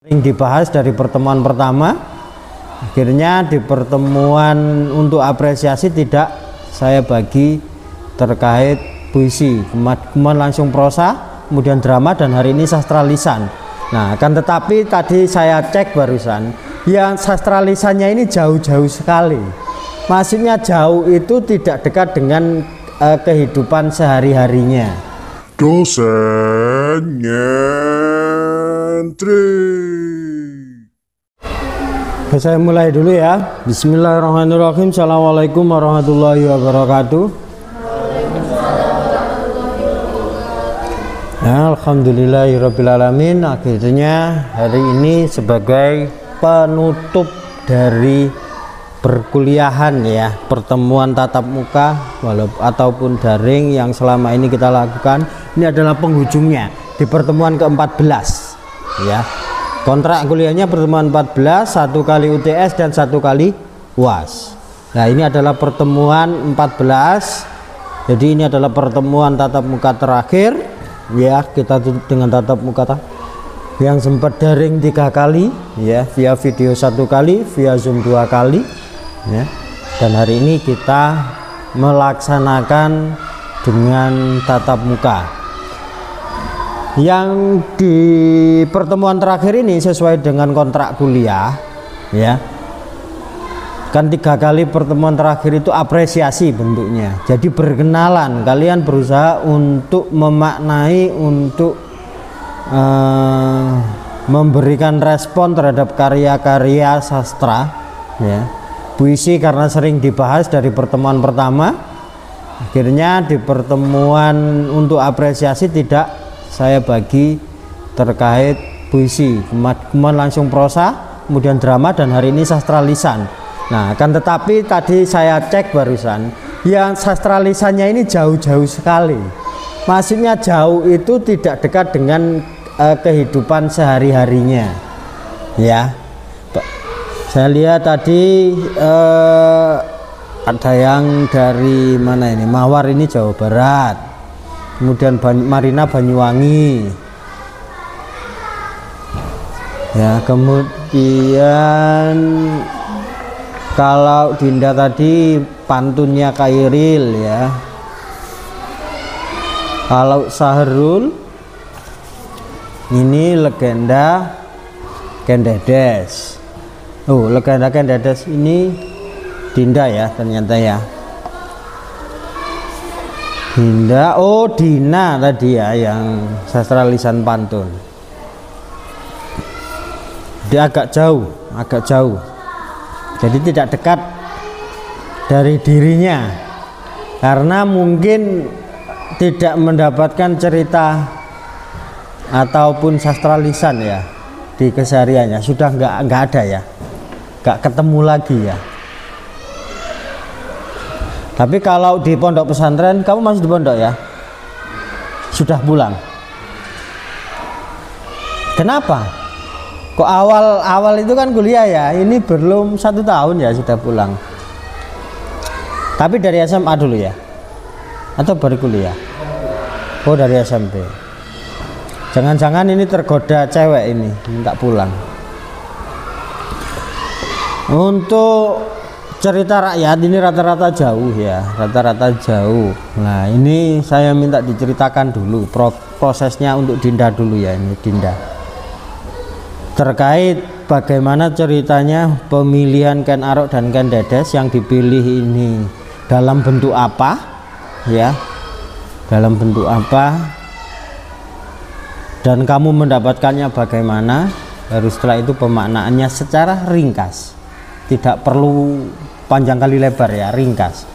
Yang dibahas dari pertemuan pertama, akhirnya di pertemuan untuk apresiasi tidak saya bagi terkait puisi, kemudian langsung prosa, kemudian drama, dan hari ini sastra lisan. Nah, akan tetapi tadi saya cek barusan, yang sastra lisannya ini jauh-jauh sekali. Maksudnya jauh itu tidak dekat dengan kehidupan sehari-harinya. Dosen nyentrik. Saya mulai dulu ya. Bismillahirrahmanirrahim. Assalamualaikum warahmatullahi wabarakatuh. Alhamdulillahirrabbilalamin. Akhirnya hari ini sebagai penutup dari perkuliahan ya, pertemuan tatap muka ataupun daring yang selama ini kita lakukan, ini adalah penghujungnya di pertemuan ke-14 ya. Kontrak kuliahnya pertemuan 14, 1 kali UTS dan 1 kali UAS. Nah, ini adalah pertemuan 14. Jadi ini adalah pertemuan tatap muka terakhir ya. Kita tutup dengan tatap muka yang sempat daring 3 kali ya, via video 1 kali, via Zoom 2 kali ya. Dan hari ini kita melaksanakan dengan tatap muka. Yang di pertemuan terakhir ini sesuai dengan kontrak kuliah ya, kan 3 kali pertemuan terakhir itu apresiasi bentuknya. Jadi berkenalan, kalian berusaha untuk memaknai, untuk memberikan respon terhadap karya-karya sastra ya. Puisi karena sering dibahas dari pertemuan pertama, akhirnya di pertemuan untuk apresiasi tidak saya bagi terkait puisi, kemudian langsung prosa, kemudian drama, dan hari ini sastra lisan. Nah, akan tetapi tadi saya cek barusan, yang sastra lisannya ini jauh-jauh sekali. Maksudnya jauh itu tidak dekat dengan kehidupan sehari-harinya ya. Saya lihat tadi ada yang dari mana ini, Mawar ini Jawa Barat, kemudian Marina Banyuwangi ya, kemudian kalau Dinda tadi pantunnya Kairil ya. Kalau Sahrul ini legenda Kendedes. Oh, legenda Kendedes ini Dinda ya ternyata ya. Dinda, oh Dina tadi ya yang sastra lisan pantun. Dia agak jauh. Jadi tidak dekat dari dirinya karena mungkin tidak mendapatkan cerita ataupun sastra lisan ya di kesehariannya, sudah nggak ada ya, nggak ketemu lagi ya. Tapi kalau di pondok pesantren, kamu masih di pondok ya? Sudah pulang. Kenapa? Kok awal itu kan kuliah ya, ini belum 1 tahun ya sudah pulang. Tapi dari SMA dulu ya? Atau baru kuliah? Oh, dari SMP. Jangan-jangan ini tergoda cewek ini, minta pulang. Untuk cerita rakyat ini rata-rata jauh ya, rata-rata jauh. Nah, ini saya minta diceritakan dulu prosesnya untuk Dinda dulu ya, ini Dinda. Terkait bagaimana ceritanya pemilihan Ken Arok dan Ken Dedes yang dipilih ini dalam bentuk apa ya, dalam bentuk apa, dan kamu mendapatkannya bagaimana. Baru setelah itu pemaknaannya secara ringkas, tidak perlu panjang kali lebar ya, ringkas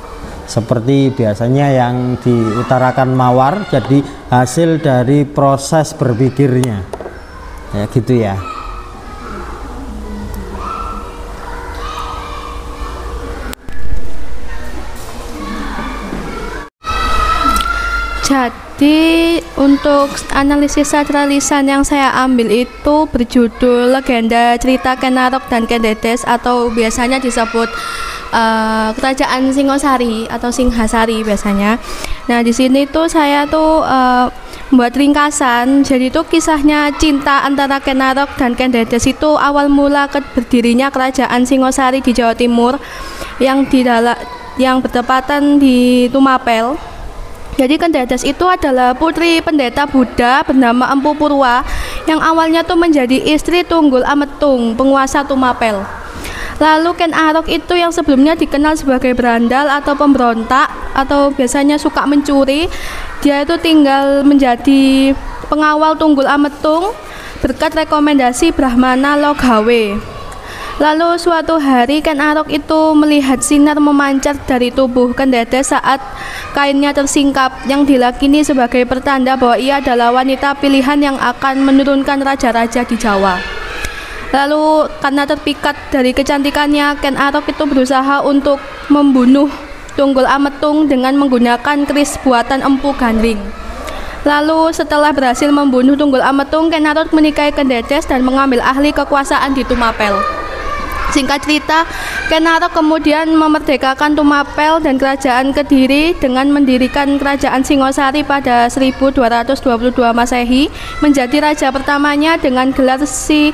seperti biasanya yang diutarakan Mawar, jadi hasil dari proses berpikirnya ya gitu ya. Jadi untuk analisis sastra lisan yang saya ambil itu berjudul Legenda Cerita Ken Arok dan Ken Dedes, atau biasanya disebut Kerajaan Singosari atau Singhasari biasanya. Nah, di sini tuh saya tuh buat ringkasan. Jadi itu kisahnya cinta antara Ken Arok dan Ken Dedes itu awal mula berdirinya Kerajaan Singosari di Jawa Timur yang bertepatan di Tumapel. Jadi Ken Dedes itu adalah putri pendeta Buddha bernama Empu Purwa yang awalnya tuh menjadi istri Tunggul Ametung, penguasa Tumapel. Lalu Ken Arok itu yang sebelumnya dikenal sebagai berandal atau pemberontak atau biasanya suka mencuri, dia itu tinggal menjadi pengawal Tunggul Ametung berkat rekomendasi Brahmana Logawe. Lalu suatu hari Ken Arok itu melihat sinar memancar dari tubuh Ken Dedes saat kainnya tersingkap, yang diyakini sebagai pertanda bahwa ia adalah wanita pilihan yang akan menurunkan raja-raja di Jawa. Lalu karena terpikat dari kecantikannya, Ken Arok itu berusaha untuk membunuh Tunggul Ametung dengan menggunakan keris buatan Empu Gandring. Lalu setelah berhasil membunuh Tunggul Ametung, Ken Arok menikahi Ken Dedes dan mengambil alih kekuasaan di Tumapel. Singkat cerita, Ken Arok kemudian memerdekakan Tumapel dan Kerajaan Kediri dengan mendirikan Kerajaan Singosari pada 1222 Masehi, menjadi raja pertamanya dengan gelar Sri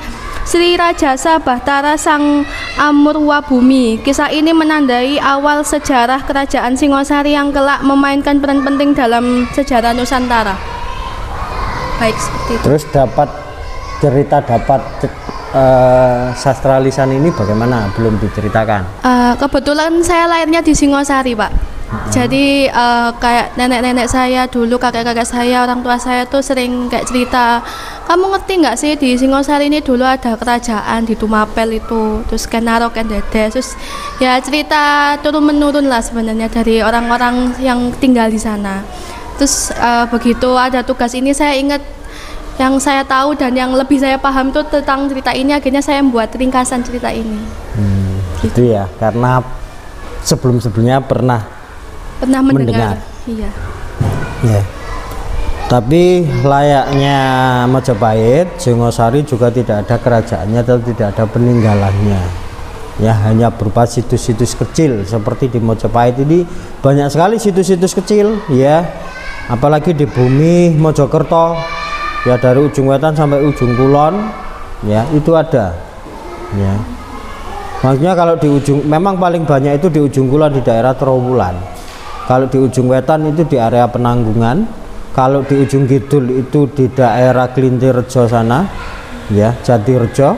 Rajasa Bahtara Sang Amurwabhumi. Kisah ini menandai awal sejarah Kerajaan Singosari yang kelak memainkan peran penting dalam sejarah Nusantara. Baik, seperti itu. Terus dapat sastra lisan ini bagaimana? Belum diceritakan. Kebetulan saya lahirnya di Singosari, Pak. Jadi kayak nenek-nenek saya dulu, kakek-kakek saya, orang tua saya tuh sering kayak cerita, kamu ngerti nggak sih di Singosari ini dulu ada kerajaan di Tumapel itu, terus Ken Arok, Ken Dedes, terus ya cerita turun menurun lah sebenarnya dari orang-orang yang tinggal di sana. Terus begitu ada tugas ini, saya ingat yang saya tahu dan yang lebih saya paham itu tentang cerita ini, akhirnya saya membuat ringkasan cerita ini. Gitu ya, karena sebelum-sebelumnya pernah mendengar. Iya. Ya. Tapi layaknya Majapahit, Singosari juga tidak ada kerajaannya atau tidak ada peninggalannya. Ya, hanya berupa situs-situs kecil. Seperti di Majapahit ini banyak sekali situs-situs kecil, ya. Apalagi di bumi Mojokerto, ya, dari ujung wetan sampai ujung kulon, ya, itu ada, ya. Maksudnya kalau di ujung, memang paling banyak itu di ujung kulon di daerah Trowulan. Kalau di ujung wetan itu di area Penanggungan. Kalau di ujung kidul itu di daerah Klintirejo sana, ya, Jatirejo,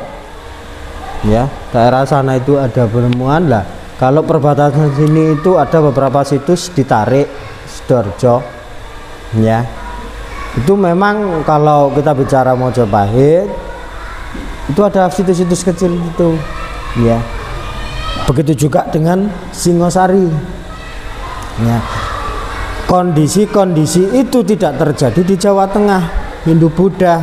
ya, daerah sana itu ada penemuan lah. Kalau perbatasan sini itu ada beberapa situs di Tarik, Sidoarjo, ya. Itu memang kalau kita bicara Majapahit itu ada situs-situs kecil itu, ya. Begitu juga dengan Singosari, ya. Kondisi-kondisi itu tidak terjadi di Jawa Tengah. Hindu Buddha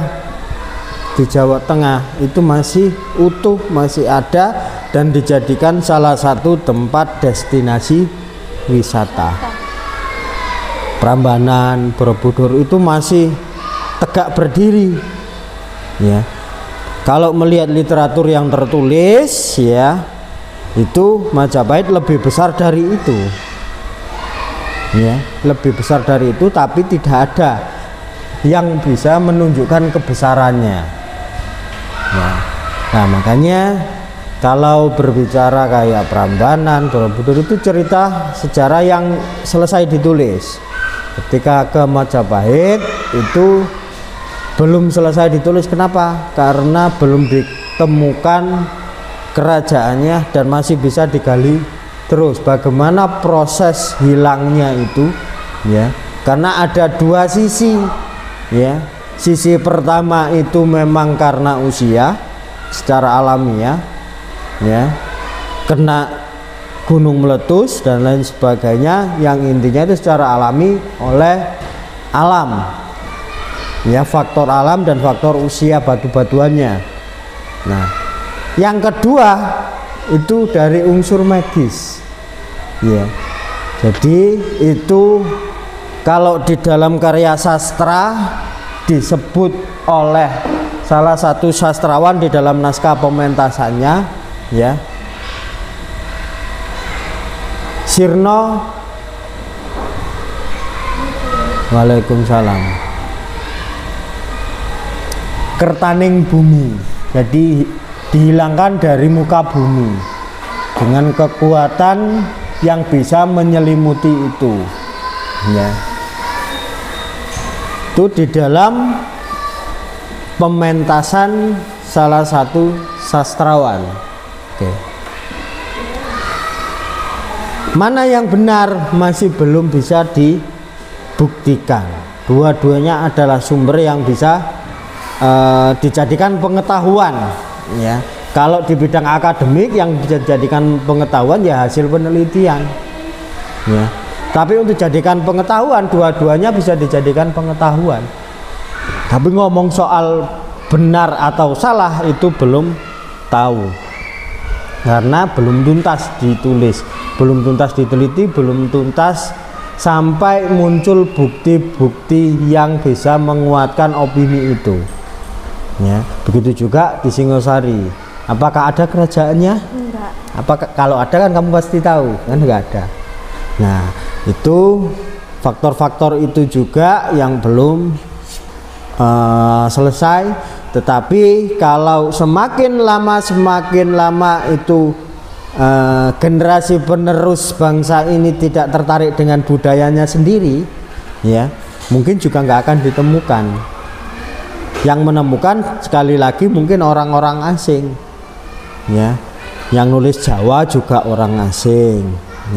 di Jawa Tengah itu masih utuh, masih ada dan dijadikan salah satu tempat destinasi wisata. Prambanan, Borobudur itu masih tegak berdiri, ya. Kalau melihat literatur yang tertulis, ya, itu Majapahit lebih besar dari itu, ya, lebih besar dari itu, tapi tidak ada yang bisa menunjukkan kebesarannya, ya. Nah, makanya kalau berbicara kayak Prambanan, Borobudur itu cerita sejarah yang selesai ditulis. Ketika ke Majapahit itu belum selesai ditulis. Kenapa? Karena belum ditemukan kerajaannya dan masih bisa digali terus bagaimana proses hilangnya itu, ya. Karena ada dua sisi, ya. Sisi pertama itu memang karena usia secara alamiah, ya, kena gunung meletus dan lain sebagainya, yang intinya itu secara alami oleh alam, ya, faktor alam dan faktor usia batu-batuannya. Nah, yang kedua itu dari unsur magis, ya. Jadi itu Kalau di dalam karya sastra disebut oleh salah satu sastrawan di dalam naskah pementasannya, ya, Sirno. Waalaikumsalam. Kertaning bumi, jadi dihilangkan dari muka bumi dengan kekuatan yang bisa menyelimuti itu, ya. Itu di dalam pementasan salah satu sastrawan. Oke. Mana yang benar masih belum bisa dibuktikan. Dua-duanya adalah sumber yang bisa dijadikan pengetahuan, ya. Kalau di bidang akademik yang bisa dijadikan pengetahuan ya hasil penelitian, ya. Tapi untuk jadikan pengetahuan, dua-duanya bisa dijadikan pengetahuan. Tapi ngomong soal benar atau salah itu belum tahu, karena belum tuntas ditulis, belum tuntas diteliti, belum tuntas sampai muncul bukti-bukti yang bisa menguatkan opini itu, ya. Begitu juga di Singosari. Apakah ada kerajaannya? Enggak. Apakah kalau ada kan kamu pasti tahu, kan enggak ada. Nah, itu faktor-faktor itu juga yang belum selesai. Tetapi kalau semakin lama itu generasi penerus bangsa ini tidak tertarik dengan budayanya sendiri, ya, mungkin juga nggak akan ditemukan. Yang menemukan sekali lagi mungkin orang-orang asing, ya. Yang nulis Jawa juga orang asing,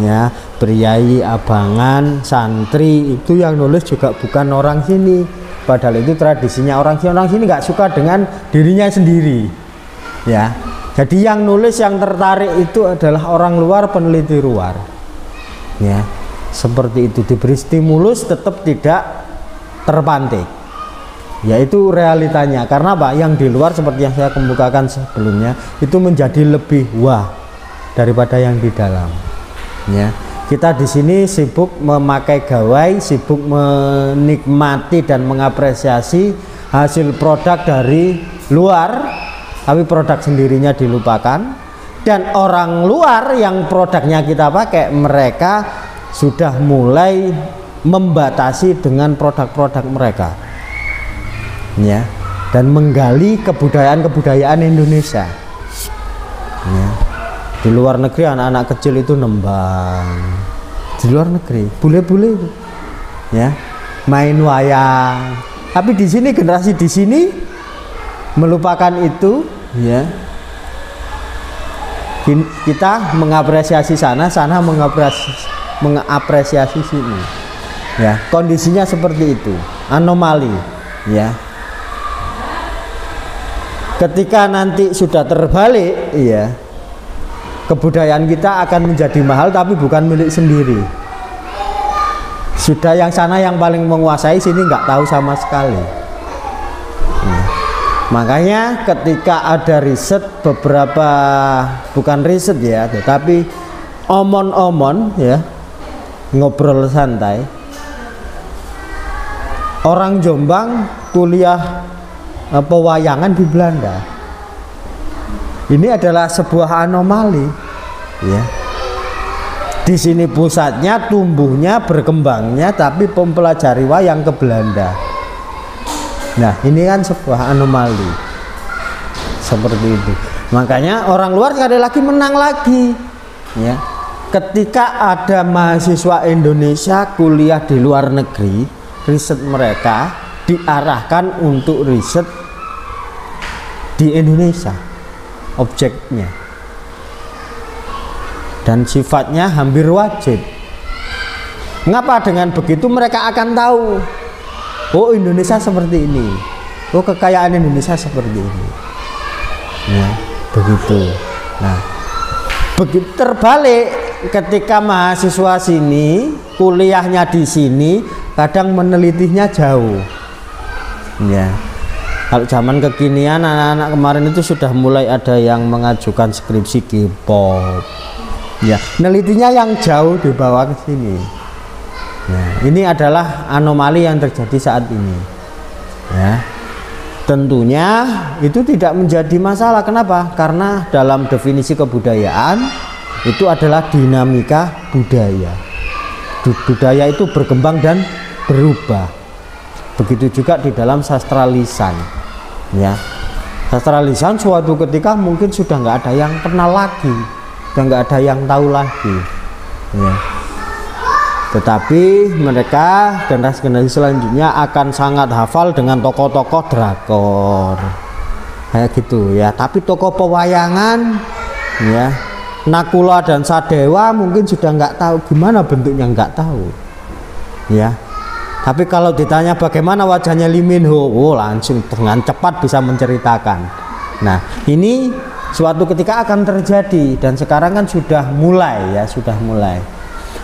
ya. Priai, abangan, santri itu yang nulis juga bukan orang sini. Padahal itu tradisinya orang sini. Orang sini nggak suka dengan dirinya sendiri, ya. Jadi yang nulis, yang tertarik itu adalah orang luar, peneliti luar, ya. Seperti itu, diberi stimulus tetap tidak terpantik, yaitu realitanya. Karena apa? Yang di luar seperti yang saya kemukakan sebelumnya itu menjadi lebih wah daripada yang di dalam, ya. Kita di sini sibuk memakai gawai, sibuk menikmati dan mengapresiasi hasil produk dari luar, tapi produk sendirinya dilupakan. Dan orang luar yang produknya kita pakai, mereka sudah mulai membatasi dengan produk-produk mereka, ya, dan menggali kebudayaan Indonesia, ya. Di luar negeri anak-anak kecil itu nembang, di luar negeri bule-bule itu, ya, main wayang. Tapi di sini generasi di sini melupakan itu, ya. Kita mengapresiasi sana mengapresiasi sini, ya. Kondisinya seperti itu, anomali, ya. Ketika nanti sudah terbalik, ya, kebudayaan kita akan menjadi mahal tapi bukan milik sendiri. Sudah yang sana yang paling menguasai, sini nggak tahu sama sekali. Ya. Makanya ketika ada riset beberapa, bukan riset ya, tetapi omon-omon, ya, ngobrol santai, orang Jombang kuliah pewayangan di Belanda. Ini adalah sebuah anomali, ya. Di sini pusatnya, tumbuhnya, berkembangnya, tapi mempelajari wayang ke Belanda. Nah, ini kan sebuah anomali seperti itu. Makanya orang luar sekali lagi menang lagi, ya. Ketika ada mahasiswa Indonesia kuliah di luar negeri, riset mereka diarahkan untuk riset di Indonesia. Objeknya dan sifatnya hampir wajib. Mengapa? Dengan begitu mereka akan tahu, oh Indonesia seperti ini, oh kekayaan Indonesia seperti ini, ya, begitu. Nah, begitu terbalik ketika mahasiswa sini kuliahnya di sini, kadang menelitinya jauh, ya. Kalau zaman kekinian, anak-anak kemarin itu sudah mulai ada yang mengajukan skripsi K-pop, ya, nelitinya yang jauh dibawa ke sini, Nah, ini adalah anomali yang terjadi saat ini. Ya. Tentunya itu tidak menjadi masalah. Kenapa? Karena dalam definisi kebudayaan itu adalah dinamika budaya. Budaya itu berkembang dan berubah. Begitu juga di dalam sastra lisan. Ya. Sastra lisan suatu ketika mungkin sudah nggak ada yang kenal lagi, sudah nggak ada yang tahu lagi. Ya. Tetapi mereka generasi selanjutnya akan sangat hafal dengan tokoh-tokoh drakor kayak gitu ya. Tapi tokoh pewayangan ya, Nakula dan Sadewa mungkin sudah nggak tahu gimana bentuknya, nggak tahu ya. Tapi kalau ditanya bagaimana wajahnya Lee Min Ho, oh, langsung dengan cepat bisa menceritakan. Nah, ini suatu ketika akan terjadi dan sekarang kan sudah mulai ya, sudah mulai.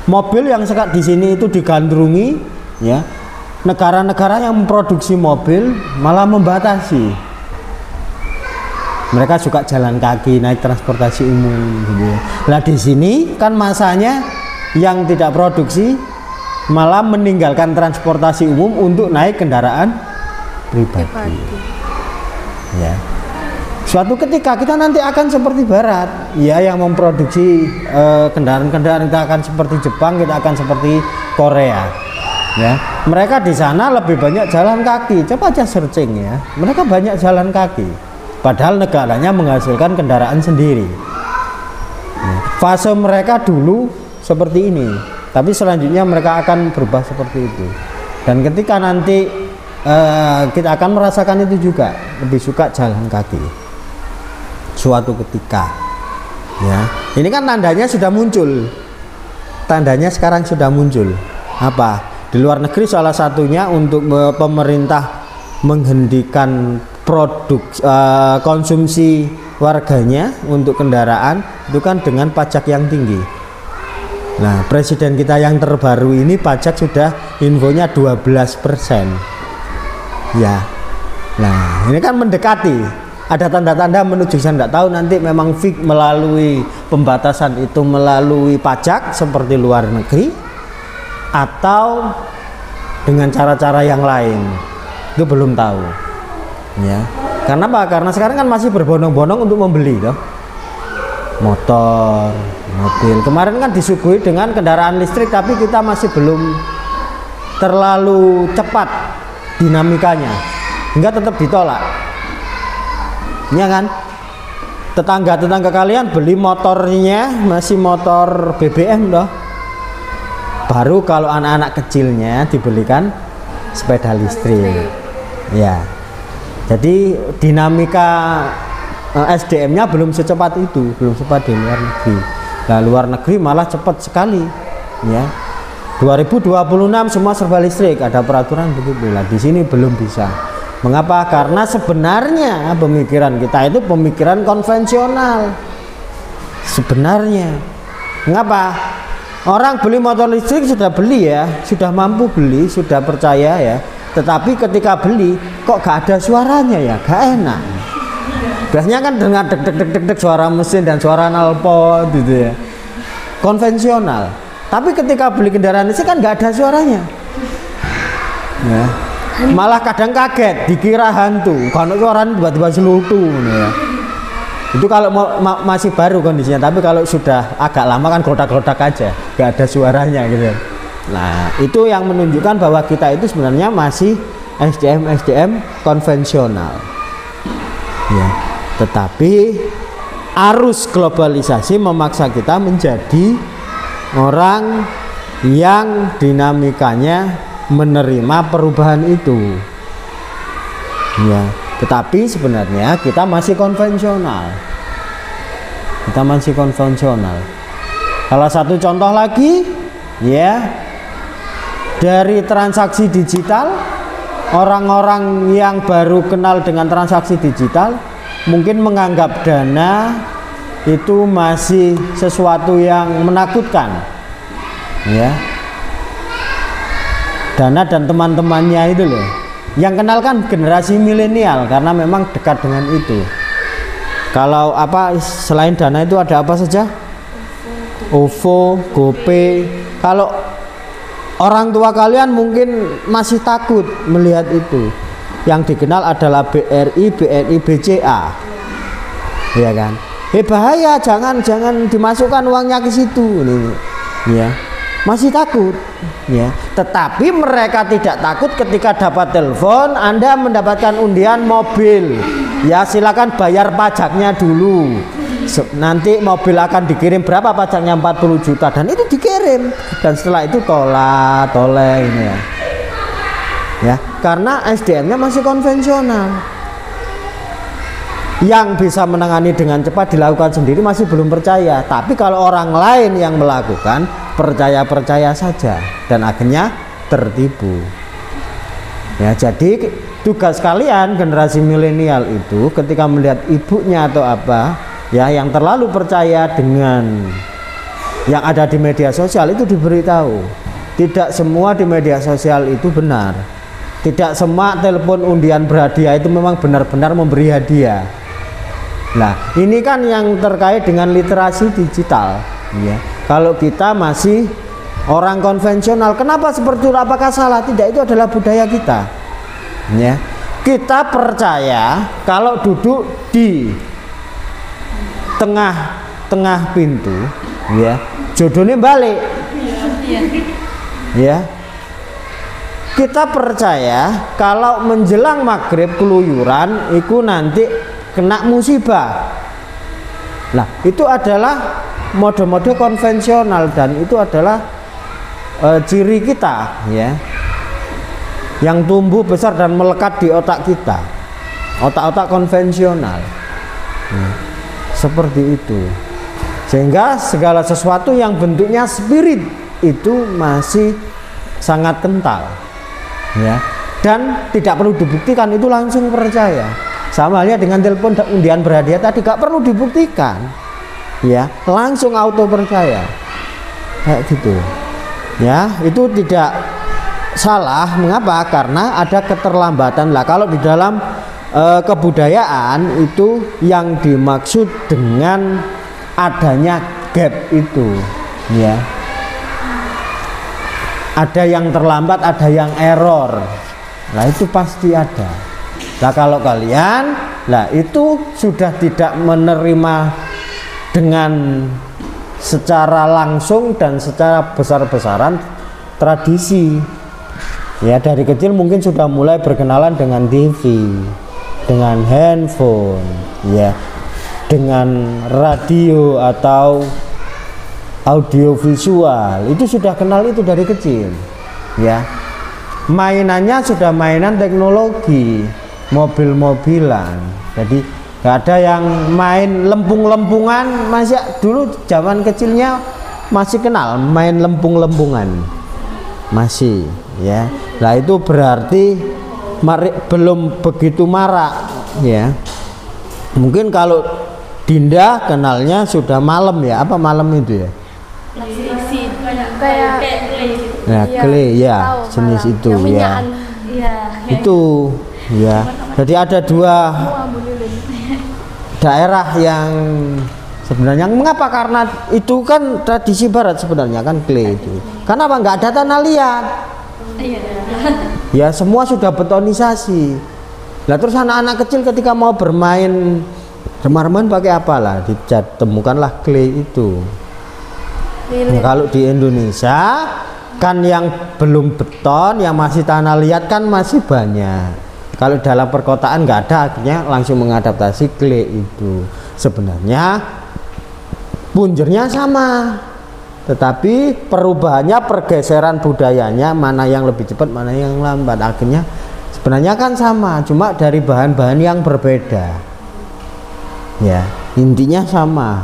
Mobil yang sekarang di sini itu digandrungi ya, negara-negara yang memproduksi mobil malah membatasi. Mereka suka jalan kaki, naik transportasi umum gitu. Nah di sini kan masanya yang tidak produksi malah meninggalkan transportasi umum untuk naik kendaraan pribadi. Ya. Suatu ketika kita nanti akan seperti Barat, ya, yang memproduksi kendaraan-kendaraan. Kita akan seperti Jepang, kita akan seperti Korea, ya. Mereka di sana lebih banyak jalan kaki. Coba aja searching ya, mereka banyak jalan kaki. Padahal negaranya menghasilkan kendaraan sendiri. Ya. Fase mereka dulu seperti ini, tapi selanjutnya mereka akan berubah seperti itu. Dan ketika nanti kita akan merasakan itu juga, lebih suka jalan kaki. Suatu ketika ya, ini kan tandanya sudah muncul, tandanya sekarang sudah muncul. Apa? Di luar negeri salah satunya untuk pemerintah menghentikan produk konsumsi warganya untuk kendaraan itu kan dengan pajak yang tinggi. Nah, presiden kita yang terbaru ini pajak sudah infonya 12%. Ya. Nah, ini kan mendekati. Ada tanda-tanda menuju, saya tidak tahu nanti memang fix melalui pembatasan itu melalui pajak seperti luar negeri atau dengan cara-cara yang lain, itu belum tahu ya. Karena apa? Karena sekarang kan masih berbondong-bondong untuk membeli toh, motor, mobil. Kemarin kan disuguhi dengan kendaraan listrik, tapi kita masih belum terlalu cepat dinamikanya hingga tetap ditolak. Ya kan, tetangga kalian beli motornya masih motor BBM loh. Baru kalau anak-anak kecilnya dibelikan sepeda listrik. Ya, jadi dinamika SDM-nya belum secepat itu, belum cepat di luar negeri. Nah, luar negeri malah cepat sekali. Ya, 2026 semua serba listrik, ada peraturan begitu. Lah di sini belum bisa. Mengapa? Karena sebenarnya pemikiran kita itu pemikiran konvensional. Sebenarnya. Mengapa? Orang beli motor listrik sudah beli ya, sudah mampu beli, sudah percaya ya. Tetapi ketika beli kok gak ada suaranya ya, gak enak. Biasanya kan dengar deg suara mesin dan suara knalpot gitu ya. Konvensional. Tapi ketika beli kendaraan listrik kan gak ada suaranya. Ya. Malah kadang kaget dikira hantu karena orang tiba-tiba selutu ya. Itu kalau masih baru kondisinya, tapi kalau sudah agak lama kan gelodak-gelodak aja, gak ada suaranya gitu. Nah itu yang menunjukkan bahwa kita itu sebenarnya masih SDM konvensional ya. Tetapi arus globalisasi memaksa kita menjadi orang yang dinamikanya menerima perubahan itu ya. Tetapi sebenarnya kita masih konvensional, salah satu contoh lagi ya, dari transaksi digital. Orang-orang yang baru kenal dengan transaksi digital mungkin menganggap dana itu masih sesuatu yang menakutkan ya. Dana dan teman-temannya itu loh, yang kenal kan generasi milenial karena memang dekat dengan itu. Kalau apa selain Dana itu ada apa saja? OVO, GoPay. Kalau Orang tua kalian mungkin masih takut melihat itu. Yang dikenal adalah BRI, BNI, BCA, ya kan? Bahaya, jangan dimasukkan uangnya ke situ, ini, ya. Masih takut, ya. Tetapi mereka tidak takut ketika dapat telepon, Anda mendapatkan undian mobil, ya silakan bayar pajaknya dulu. Nanti mobil akan dikirim berapa pajaknya, 40 juta, dan itu dikirim, dan setelah itu toleh ini ya. Ya, karena SDM-nya masih konvensional. Yang bisa menangani dengan cepat dilakukan sendiri masih belum percaya. Tapi kalau orang lain yang melakukan, percaya saja dan akhirnya tertipu. Ya, jadi tugas kalian generasi milenial itu ketika melihat ibunya atau apa, ya yang terlalu percaya dengan yang ada di media sosial itu diberitahu. Tidak semua di media sosial itu benar. Tidak semua telepon undian berhadiah itu memang benar-benar memberi hadiah. Nah, ini kan yang terkait dengan literasi digital, ya. Kalau kita masih orang konvensional, kenapa seperti itu? Apakah salah? Tidak, itu adalah budaya kita. Ya. Kita percaya kalau duduk di tengah pintu, ya, jodohnya balik. Ya. Kita percaya kalau menjelang maghrib keluyuran itu nanti kena musibah. Nah, itu adalah mode-mode konvensional dan itu adalah ciri kita, ya, yang tumbuh besar dan melekat di otak kita, otak-otak konvensional, ya, seperti itu. Sehingga segala sesuatu yang bentuknya spirit itu masih sangat kental, ya, dan tidak perlu dibuktikan, itu langsung percaya. Sama halnya dengan telepon undian berhadiah tadi, gak perlu dibuktikan, ya, langsung auto percaya, kayak gitu. Ya, itu tidak salah. Mengapa? Karena ada keterlambatan lah. Kalau di dalam kebudayaan itu yang dimaksud dengan adanya gap itu, ya, ada yang terlambat, ada yang error. Nah, itu pasti ada. Nah, kalau kalian, nah itu sudah tidak menerima dengan secara langsung dan secara besar-besaran tradisi. Ya, dari kecil mungkin sudah mulai berkenalan dengan TV, dengan handphone, ya, dengan radio atau audiovisual. Itu sudah kenal itu dari kecil, ya. Mainannya sudah mainan teknologi, mobil-mobilan. Jadi gak ada yang main lempung-lempungan. Masih dulu zaman kecilnya masih kenal main lempung-lempungan, masih, ya. Nah, itu berarti belum begitu marak, ya. Mungkin kalau Dinda kenalnya sudah malam, ya. Apa malam itu, ya? Kayak clay, ya, jenis itu, ya. Itu, ya. Jadi ada dua daerah yang sebenarnya, mengapa? Karena itu kan tradisi barat sebenarnya kan, clay itu. Kenapa nggak ada tanah liat? Ya, semua sudah betonisasi. Nah, terus anak-anak kecil ketika mau bermain remah-remahan pakai apalah? Ditemukanlah clay itu. Nah, kalau di Indonesia kan yang belum beton, yang masih tanah liat kan masih banyak. Kalau dalam perkotaan nggak ada, akhirnya langsung mengadaptasi clay itu. Sebenarnya punjernya sama, tetapi perubahannya, pergeseran budayanya, mana yang lebih cepat, mana yang lambat. Akhirnya sebenarnya kan sama, cuma dari bahan-bahan yang berbeda. Ya, intinya sama.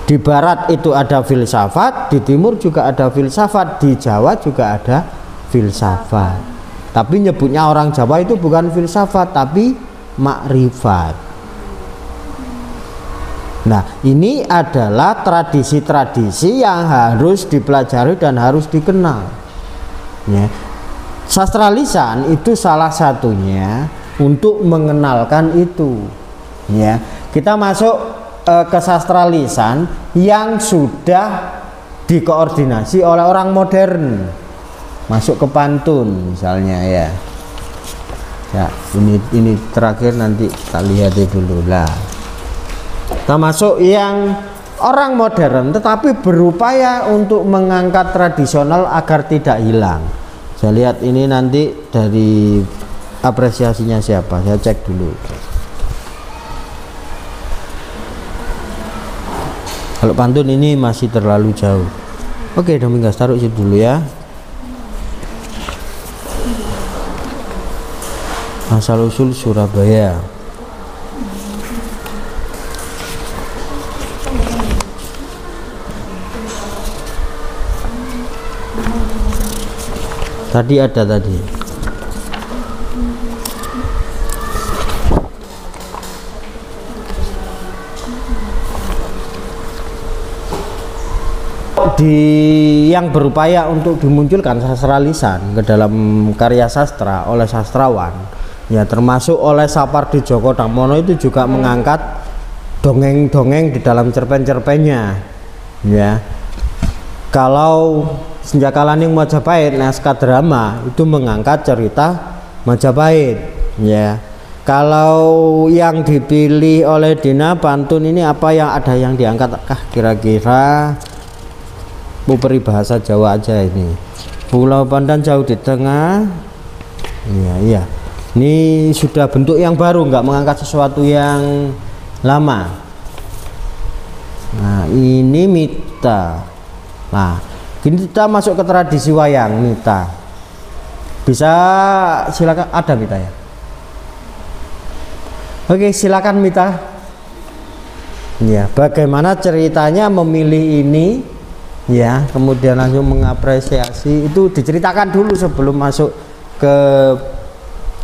Di barat itu ada filsafat, di timur juga ada filsafat, di Jawa juga ada filsafat. Tapi nyebutnya orang Jawa itu bukan filsafat, tapi makrifat. Nah, ini adalah tradisi-tradisi yang harus dipelajari dan harus dikenal, ya. Sastra lisan itu salah satunya untuk mengenalkan itu, ya. Kita masuk ke sastra lisan yang sudah dikoordinasi oleh orang modern, masuk ke pantun misalnya ya. Ya, ini terakhir nanti kita lihat dulu lah. Kita masuk yang orang modern tetapi berupaya untuk mengangkat tradisional agar tidak hilang. Saya lihat ini nanti dari apresiasinya siapa, saya cek dulu. Kalau pantun ini masih terlalu jauh. Oke, Domingas taruh situ dulu ya. Asal usul Surabaya. Tadi ada tadi. Yang berupaya untuk dimunculkan sastra lisan ke dalam karya sastra oleh sastrawan, ya termasuk oleh Sapardi Djoko Damono itu juga mengangkat dongeng-dongeng di dalam cerpen-cerpennya. Ya, kalau Senjakalaning Majapahit naskah drama itu mengangkat cerita Majapahit. Ya, kalau yang dipilih oleh Dina pantun ini apa yang ada yang diangkat kira-kira? Peribahasa Jawa aja ini. Pulau Pandan jauh di tengah. Iya. Ini sudah bentuk yang baru, nggak mengangkat sesuatu yang lama. Nah, ini Mita. Nah, ini kita masuk ke tradisi wayang Mita. Bisa silakan, ada Mita ya. Oke, silakan Mita. Ya, bagaimana ceritanya memilih ini? Ya, kemudian langsung mengapresiasi itu diceritakan dulu sebelum masuk ke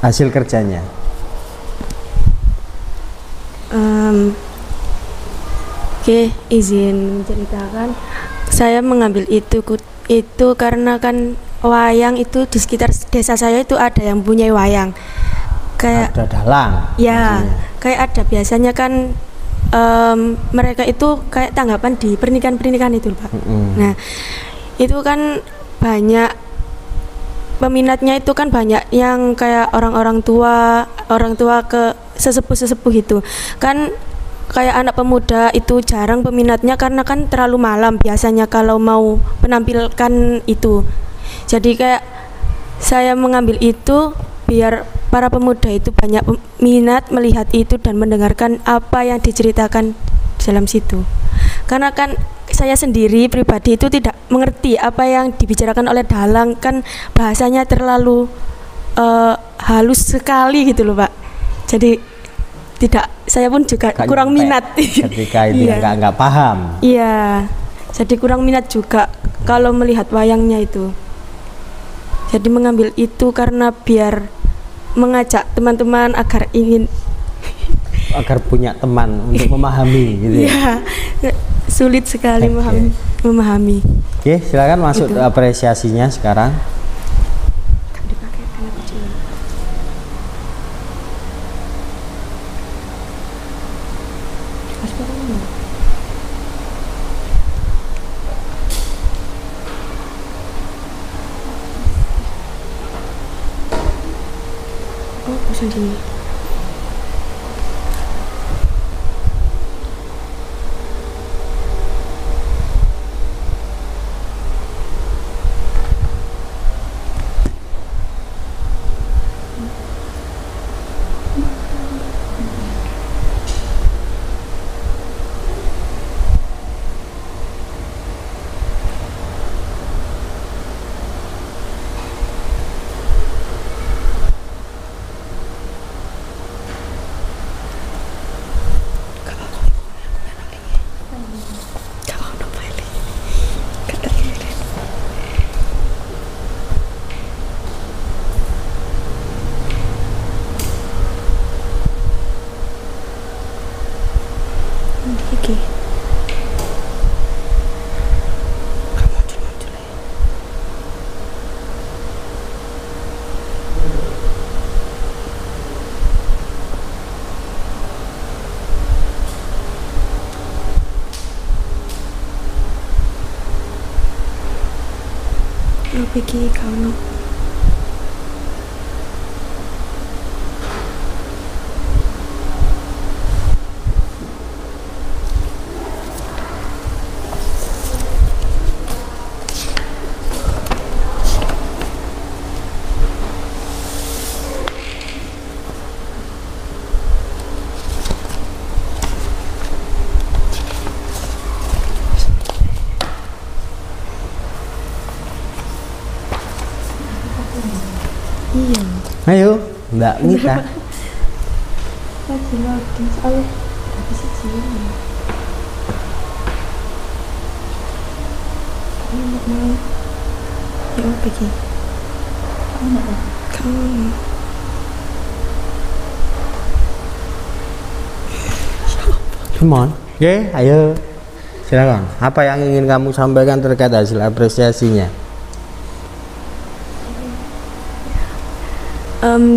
hasil kerjanya. Oke, izin menceritakan. Saya mengambil itu karena kan wayang itu di sekitar desa saya itu ada yang punya wayang. Kayak ada dalang. Ya, maksudnya. Kayak ada biasanya kan mereka itu kayak tanggapan di pernikahan itu Pak. Nah itu kan banyak peminatnya, itu kan banyak yang kayak orang tua ke sesepuh gitu kan. Kayak anak pemuda itu jarang peminatnya karena kan terlalu malam biasanya kalau mau menampilkan itu. Jadi kayak saya mengambil itu biar para pemuda itu banyak minat melihat itu dan mendengarkan apa yang diceritakan dalam situ. Karena kan saya sendiri pribadi itu tidak mengerti apa yang dibicarakan oleh dalang, kan bahasanya terlalu halus sekali gitu loh Pak. Jadi saya pun juga kurang minat ketika itu nggak paham. Iya, jadi kurang minat juga kalau melihat wayangnya itu. Jadi mengambil itu karena biar mengajak teman-teman agar punya teman untuk memahami gitu ya. Sulit sekali memahami. Oke, silakan masuk itu. Apresiasinya sekarang. Sendiri. Apa iki kaono? Iya. Ayo, Mbak Mita. Lagi loading soalnya habis sih. Ini mau. Ya apa iki? Kamu. Come on. Oke, ayo. Silakan. Apa yang ingin kamu sampaikan terkait hasil apresiasinya?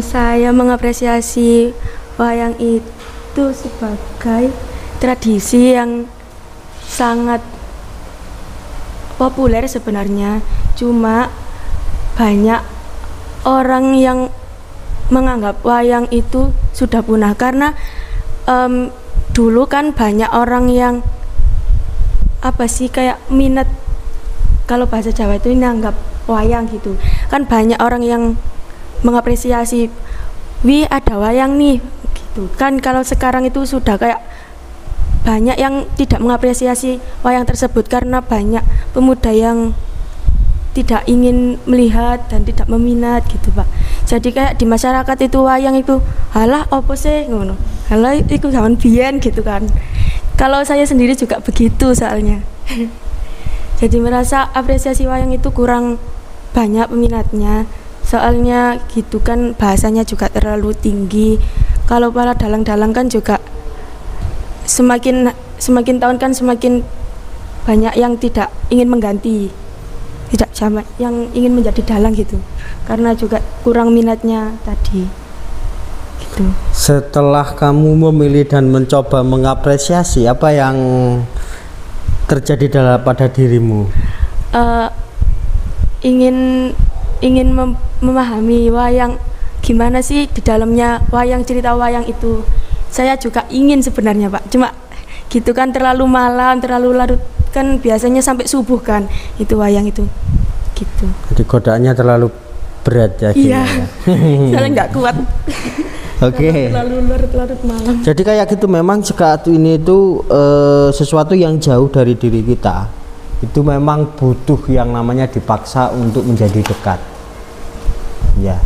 Saya mengapresiasi wayang itu sebagai tradisi yang sangat populer sebenarnya. Cuma banyak orang yang menganggap wayang itu sudah punah karena dulu kan banyak orang yang apa sih kayak minat, kalau bahasa Jawa itu nanggap wayang gitu kan, banyak orang yang mengapresiasi, wih ada wayang nih gitu kan. Kalau sekarang itu sudah kayak banyak yang tidak mengapresiasi wayang tersebut karena banyak pemuda yang tidak ingin melihat dan tidak meminat gitu Pak. Jadi kayak di masyarakat itu wayang itu halah opo sih ngono, halah itu zaman biyen gitu kan. Kalau saya sendiri juga begitu soalnya. Jadi merasa apresiasi wayang itu kurang banyak peminatnya. Soalnya gitu kan, bahasanya juga terlalu tinggi. Kalau para dalang-dalang kan juga semakin tahun kan semakin banyak yang tidak ingin mengganti, tidak sama yang ingin menjadi dalang gitu, karena juga kurang minatnya tadi gitu. Setelah kamu memilih dan mencoba mengapresiasi, apa yang terjadi pada dirimu? Ingin memahami wayang, gimana sih di dalamnya wayang, cerita wayang itu. Saya juga ingin sebenarnya Pak, cuma gitu kan terlalu malam, terlalu larut kan, biasanya sampai subuh kan itu wayang itu gitu. Jadi godaannya terlalu berat ya? Iya. Saya nggak kuat. Oke. Terlalu larut malam. Jadi kayak gitu, memang saat ini itu sesuatu yang jauh dari diri kita. Itu memang butuh yang namanya dipaksa untuk menjadi dekat. Ya,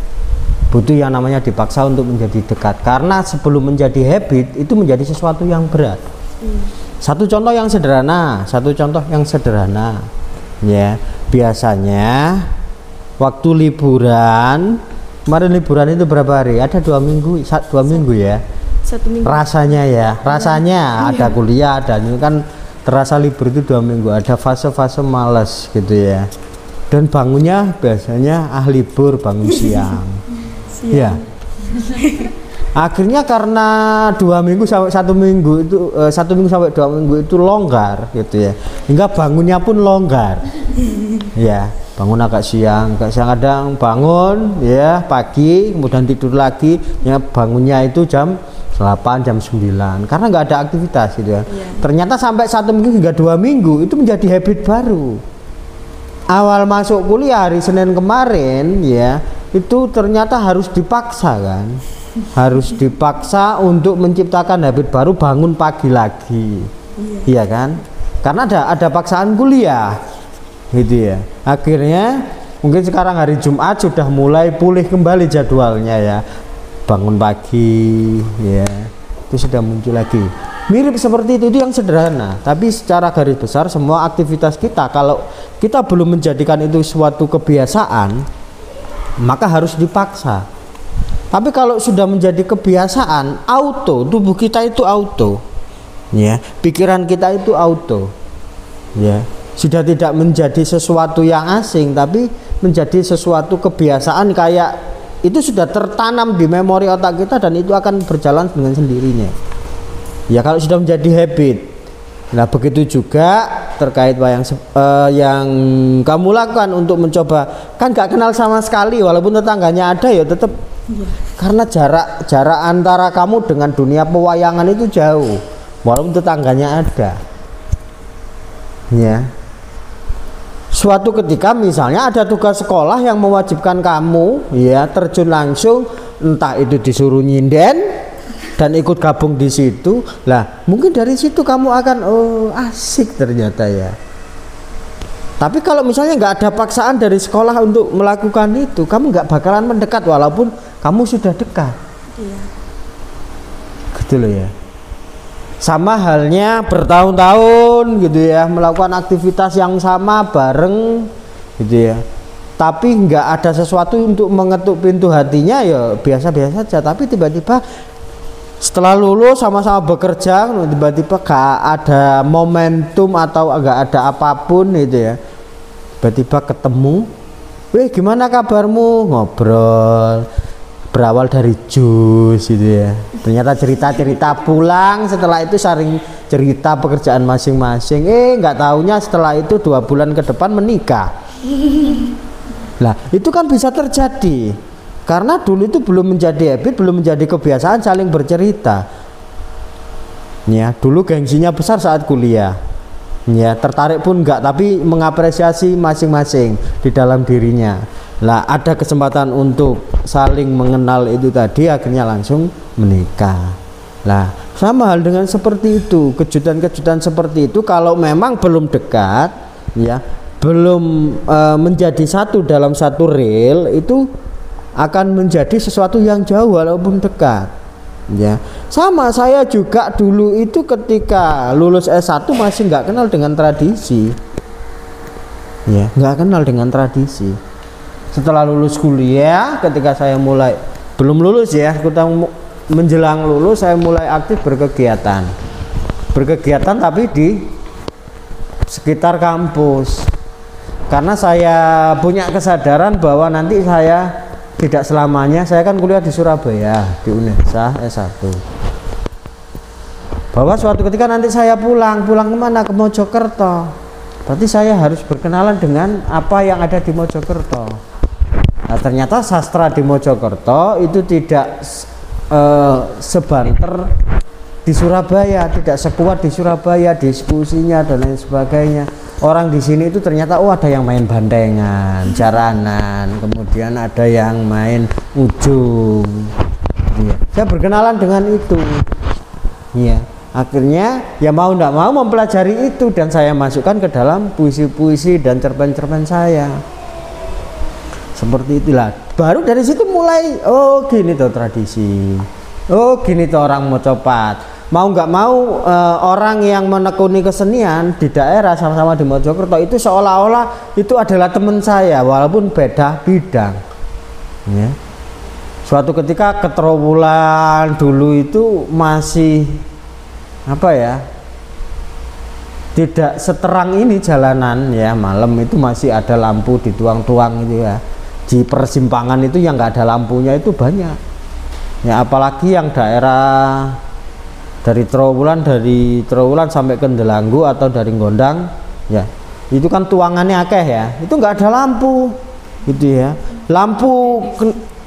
butuh yang namanya dipaksa untuk menjadi dekat, karena sebelum menjadi habit itu menjadi sesuatu yang berat. Satu contoh yang sederhana, ya, biasanya waktu liburan, kemarin liburan itu berapa hari? Ada 2 minggu, 2 minggu ya. 1 minggu. Rasanya ada kuliah, dan ini kan terasa libur itu 2 minggu, ada fase-fase malas gitu ya. Dan bangunnya biasanya libur bangun siang. Ya. Akhirnya karena 2 minggu sampai 1 minggu itu 1 minggu sampai 2 minggu itu longgar gitu ya, hingga bangunnya pun longgar. Ya, bangun agak siang kadang bangun ya pagi, kemudian tidur lagi ya, bangunnya itu jam 8 jam 9 karena nggak ada aktivitas gitu ya. Ternyata sampai 1 minggu hingga 2 minggu itu menjadi habit baru. Awal masuk kuliah hari Senin kemarin ya, itu ternyata harus dipaksa kan, harus dipaksa untuk menciptakan habit baru, bangun pagi lagi. Iya kan, karena ada paksaan kuliah gitu ya. Akhirnya mungkin sekarang hari Jumat sudah mulai pulih kembali jadwalnya ya, bangun pagi ya, itu sudah muncul lagi. Mirip seperti itu yang sederhana, tapi secara garis besar semua aktivitas kita, kalau kita belum menjadikan itu suatu kebiasaan, maka harus dipaksa. Tapi kalau sudah menjadi kebiasaan, auto, tubuh kita itu auto ya, pikiran kita itu auto ya, sudah tidak menjadi sesuatu yang asing, tapi menjadi sesuatu kebiasaan, kayak itu sudah tertanam di memori otak kita dan itu akan berjalan dengan sendirinya. Ya kalau sudah menjadi habit, Nah begitu juga terkait yang kamu lakukan untuk mencoba, kan gak kenal sama sekali, walaupun tetangganya ada ya tetap karena jarak antara kamu dengan dunia pewayangan itu jauh, walaupun tetangganya ada. Ya. Suatu ketika misalnya ada tugas sekolah yang mewajibkan kamu ya terjun langsung, entah itu disuruh nyinden dan ikut gabung di situ. Lah mungkin dari situ kamu akan asik ternyata ya. Tapi kalau misalnya nggak ada paksaan dari sekolah untuk melakukan itu, kamu nggak bakalan mendekat walaupun kamu sudah dekat. Iya. Gitu loh ya. Sama halnya bertahun-tahun gitu ya, melakukan aktivitas yang sama bareng gitu ya, tapi nggak ada sesuatu untuk mengetuk pintu hatinya, ya biasa-biasa saja. Tapi tiba-tiba setelah lulus sama-sama bekerja, tiba-tiba gak ada momentum atau nggak ada apapun gitu ya, tiba-tiba ketemu, weh gimana kabarmu, ngobrol, berawal dari jus gitu ya, ternyata cerita-cerita pulang, setelah itu saling cerita pekerjaan masing-masing, nggak taunya setelah itu 2 bulan ke depan menikah. Lah itu kan bisa terjadi karena dulu itu belum menjadi habit, belum menjadi kebiasaan saling bercerita ya. Dulu gengsinya besar saat kuliah ya, tertarik pun enggak, tapi mengapresiasi masing-masing di dalam dirinya. Lah ada kesempatan untuk saling mengenal itu tadi, akhirnya langsung menikah. Lah sama hal dengan seperti itu, kejutan-kejutan seperti itu kalau memang belum dekat ya, belum menjadi satu dalam satu rel, itu akan menjadi sesuatu yang jauh walaupun dekat ya. Sama saya juga dulu itu ketika lulus S1 masih nggak kenal dengan tradisi ya, nggak kenal dengan tradisi. Setelah lulus kuliah, ketika saya mulai, belum lulus ya, kita menjelang lulus, saya mulai aktif berkegiatan tapi di sekitar kampus, karena saya punya kesadaran bahwa nanti saya tidak selamanya, saya kan kuliah di Surabaya di Unesa S1, bahwa suatu ketika nanti saya pulang kemana, ke Mojokerto, berarti saya harus berkenalan dengan apa yang ada di Mojokerto. Nah, ternyata sastra di Mojokerto itu tidak sebanter di Surabaya, tidak sekuat di Surabaya diskusinya dan lain sebagainya. Orang di sini itu ternyata ada yang main bandengan, jaranan, kemudian ada yang main ujung. Ya. Saya berkenalan dengan itu. Ya. Akhirnya ya mau tidak mau mempelajari itu dan saya masukkan ke dalam puisi-puisi dan cerpen-cerpen saya. Seperti itulah, baru dari situ mulai, gini tuh tradisi, gini tuh orang mau copat. Mau nggak mau orang yang menekuni kesenian di daerah sama-sama di Mojokerto itu seolah-olah itu adalah teman saya walaupun beda bidang ya. Suatu ketika keterowulan dulu itu masih apa ya, tidak seterang ini jalanan ya, malam itu masih ada lampu dituang-tuang gitu ya. Di persimpangan itu yang nggak ada lampunya itu banyak ya, apalagi yang daerah dari Trowulan sampai ke Ndelanggu atau dari Gondang ya, itu kan tuangannya akeh ya, itu nggak ada lampu gitu ya. Lampu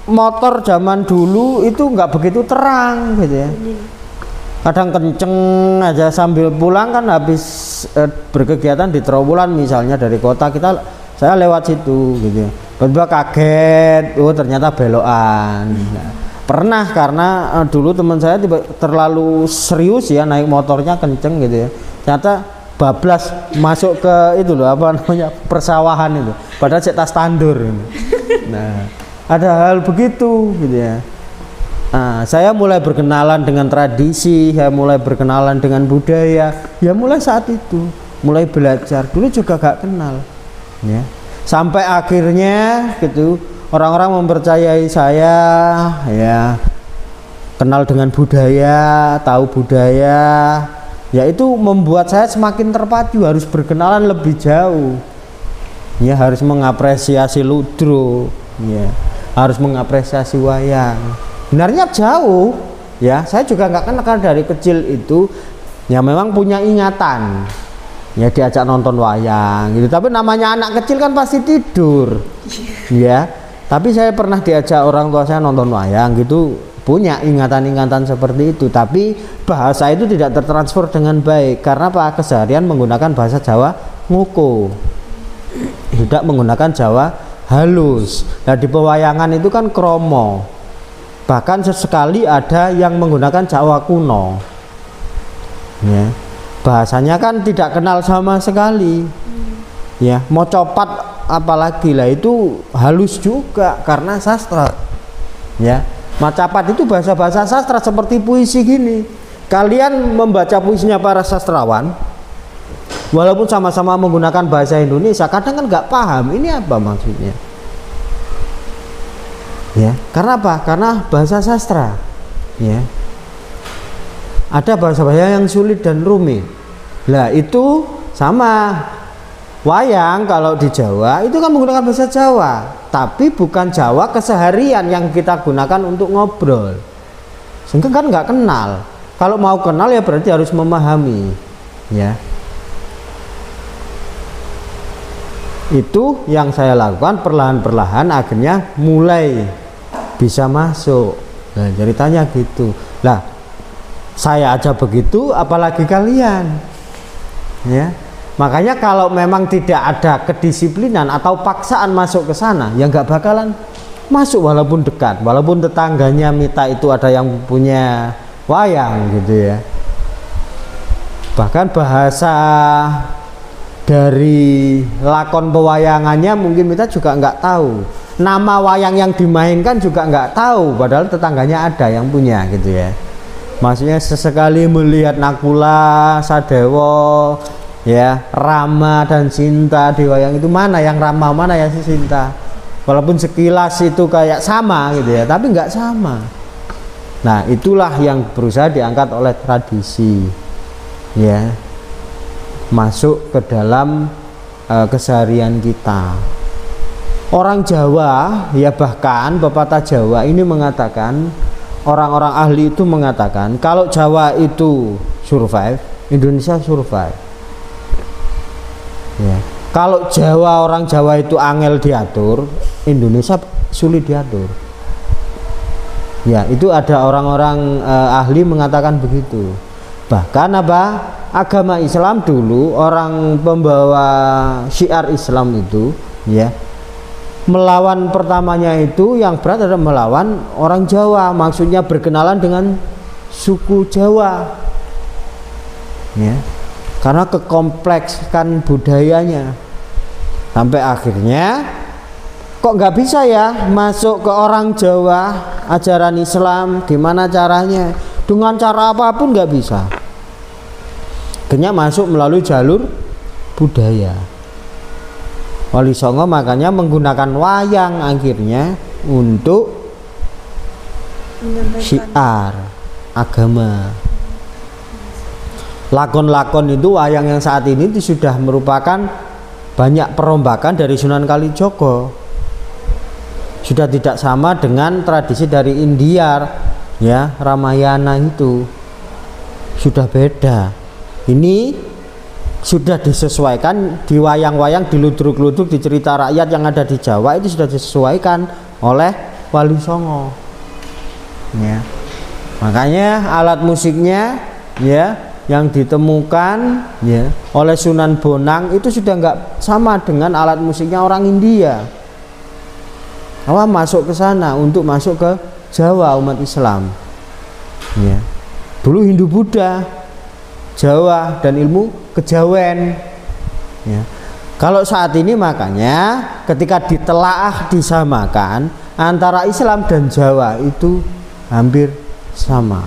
motor zaman dulu itu nggak begitu terang gitu ya, kadang kenceng aja. Sambil pulang kan habis berkegiatan di Trowulan misalnya dari kota, saya lewat situ gitu ya, tiba-tiba kaget, ternyata belokan. Nah, pernah karena dulu teman saya terlalu serius ya, naik motornya kenceng gitu ya, ternyata bablas masuk ke itu loh, apa namanya, persawahan itu, padahal cek tas tandur ini. Nah ada hal begitu gitu ya. Nah, saya mulai berkenalan dengan tradisi, saya mulai berkenalan dengan budaya ya, mulai saat itu mulai belajar. Dulu juga gak kenal ya, sampai akhirnya gitu orang-orang mempercayai saya ya, kenal dengan budaya, tahu budaya ya, itu membuat saya semakin terpacu harus berkenalan lebih jauh ya, harus mengapresiasi ludruk ya, harus mengapresiasi wayang. Benarnya jauh ya, saya juga nggak kenal dari kecil itu ya memang punya ingatan, ya diajak nonton wayang gitu. Tapi namanya anak kecil kan pasti tidur, ya. Tapi saya pernah diajak orang tua saya nonton wayang gitu, punya ingatan-ingatan seperti itu. Tapi bahasa itu tidak tertransfer dengan baik karena apa? Keseharian menggunakan bahasa Jawa ngoko, tidak menggunakan Jawa halus. Nah di pewayangan itu kan kromo, bahkan sesekali ada yang menggunakan Jawa kuno, ya bahasanya kan tidak kenal sama sekali, ya mau copat apalagi lah, itu halus juga karena sastra, ya macapat itu bahasa-bahasa sastra seperti puisi gini. Kalian membaca puisinya para sastrawan, walaupun sama-sama menggunakan bahasa Indonesia, kadang kan nggak paham ini apa maksudnya, ya karena apa? Karena bahasa sastra, ya ada bahasa-bahasa yang sulit dan rumit. Lah itu sama wayang kalau di Jawa itu kan menggunakan bahasa Jawa, tapi bukan Jawa keseharian yang kita gunakan untuk ngobrol, sehingga kan nggak kenal. Kalau mau kenal ya berarti harus memahami, ya. Itu yang saya lakukan perlahan-perlahan, akhirnya mulai bisa masuk. Nah ceritanya gitu. Lah saya aja begitu, apalagi kalian, ya. Makanya kalau memang tidak ada kedisiplinan atau paksaan masuk ke sana, ya nggak bakalan masuk walaupun dekat, walaupun tetangganya minta itu ada yang punya wayang gitu ya. Bahkan bahasa dari lakon pewayangannya mungkin kita juga nggak tahu, nama wayang yang dimainkan juga nggak tahu, padahal tetangganya ada yang punya gitu ya. Maksudnya sesekali melihat Nakula, Sadewo, ya Rama dan Sinta di wayang itu, mana yang Rama mana yang Sinta, walaupun sekilas itu kayak sama gitu ya, tapi nggak sama. Nah itulah yang berusaha diangkat oleh tradisi, ya masuk ke dalam keseharian kita. Orang Jawa ya, bahkan pepatah Jawa ini mengatakan, orang-orang ahli itu mengatakan kalau Jawa itu survive, Indonesia survive, ya. Kalau Jawa, orang Jawa itu angel diatur, Indonesia sulit diatur, ya. Itu ada orang-orang ahli mengatakan begitu. Bahkan apa, agama Islam dulu, orang pembawa syiar Islam itu, ya melawan pertamanya itu yang berat adalah melawan orang Jawa, maksudnya berkenalan dengan suku Jawa, ya karena kekomplekskan budayanya, sampai akhirnya kok nggak bisa ya masuk ke orang Jawa ajaran Islam, gimana caranya, dengan cara apapun nggak bisa, akhirnya masuk melalui jalur budaya. Wali Songo makanya menggunakan wayang akhirnya untuk syiar agama. Lakon-lakon itu, wayang yang saat ini itu sudah merupakan banyak perombakan dari Sunan Kalijogo, sudah tidak sama dengan tradisi dari India, ya Ramayana itu sudah beda. Ini sudah disesuaikan di wayang-wayang, di ludruk-ludruk, di cerita rakyat yang ada di Jawa itu sudah disesuaikan oleh Wali Songo, ya. Makanya alat musiknya, ya yang ditemukan, ya oleh Sunan Bonang itu sudah nggak sama dengan alat musiknya orang India. Awal masuk ke sana untuk masuk ke Jawa umat Islam, ya. Dulu Hindu Buddha, Jawa, dan ilmu kejawen, ya. Kalau saat ini makanya ketika ditelaah disamakan antara Islam dan Jawa itu hampir sama,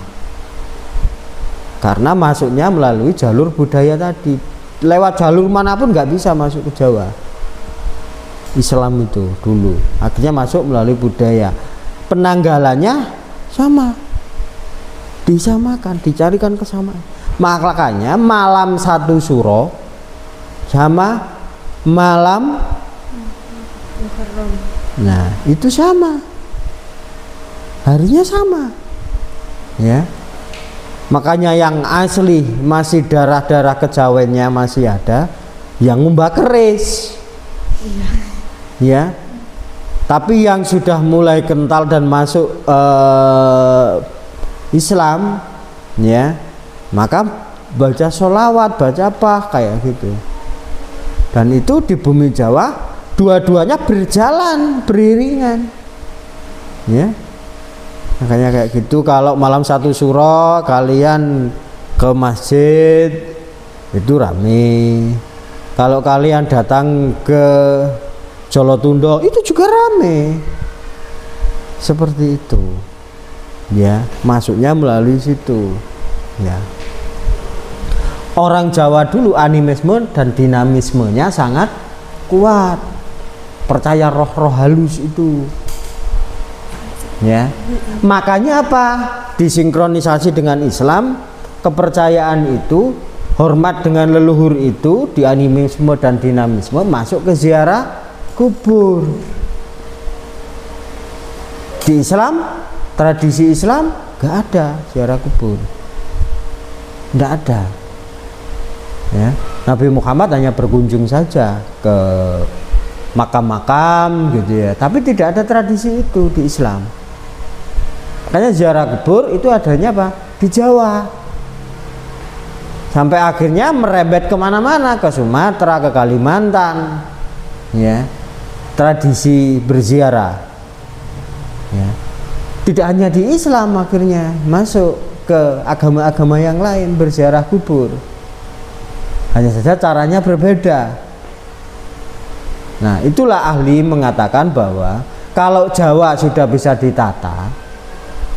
karena masuknya melalui jalur budaya tadi. Lewat jalur manapun nggak bisa masuk ke Jawa Islam itu dulu, akhirnya masuk melalui budaya. Penanggalannya sama, disamakan, dicarikan kesamaan. Makanya malam satu suro sama malam, nah itu sama, harinya sama, ya. Makanya yang asli masih darah-darah kejawennya masih ada, yang ngumba keris. Ya. Tapi yang sudah mulai kental dan masuk Islam, ya, maka baca sholawat, baca apa kayak gitu. Dan itu di bumi Jawa dua-duanya berjalan beriringan, ya. Makanya kayak gitu, kalau malam satu suro kalian ke masjid itu rame. Kalau kalian datang ke Jolotundo itu juga rame. Seperti itu. Ya, masuknya melalui situ. Ya. Orang Jawa dulu animisme dan dinamismenya sangat kuat. Percaya roh-roh halus itu. Ya. Makanya apa? Disinkronisasi dengan Islam, kepercayaan itu, hormat dengan leluhur itu di animisme dan dinamisme masuk ke ziarah kubur. Di Islam, tradisi Islam gak ada ziarah kubur, gak ada. Ya. Nabi Muhammad hanya berkunjung saja ke makam-makam gitu ya, tapi tidak ada tradisi itu di Islam. Makanya ziarah kubur itu adanya apa? Di Jawa. Sampai akhirnya merembet kemana-mana, ke Sumatera, ke Kalimantan, ya. Tradisi berziarah, ya. Tidak hanya di Islam, akhirnya masuk ke agama-agama yang lain berziarah kubur. Hanya saja caranya berbeda. Nah, itulah ahli mengatakan bahwa kalau Jawa sudah bisa ditata,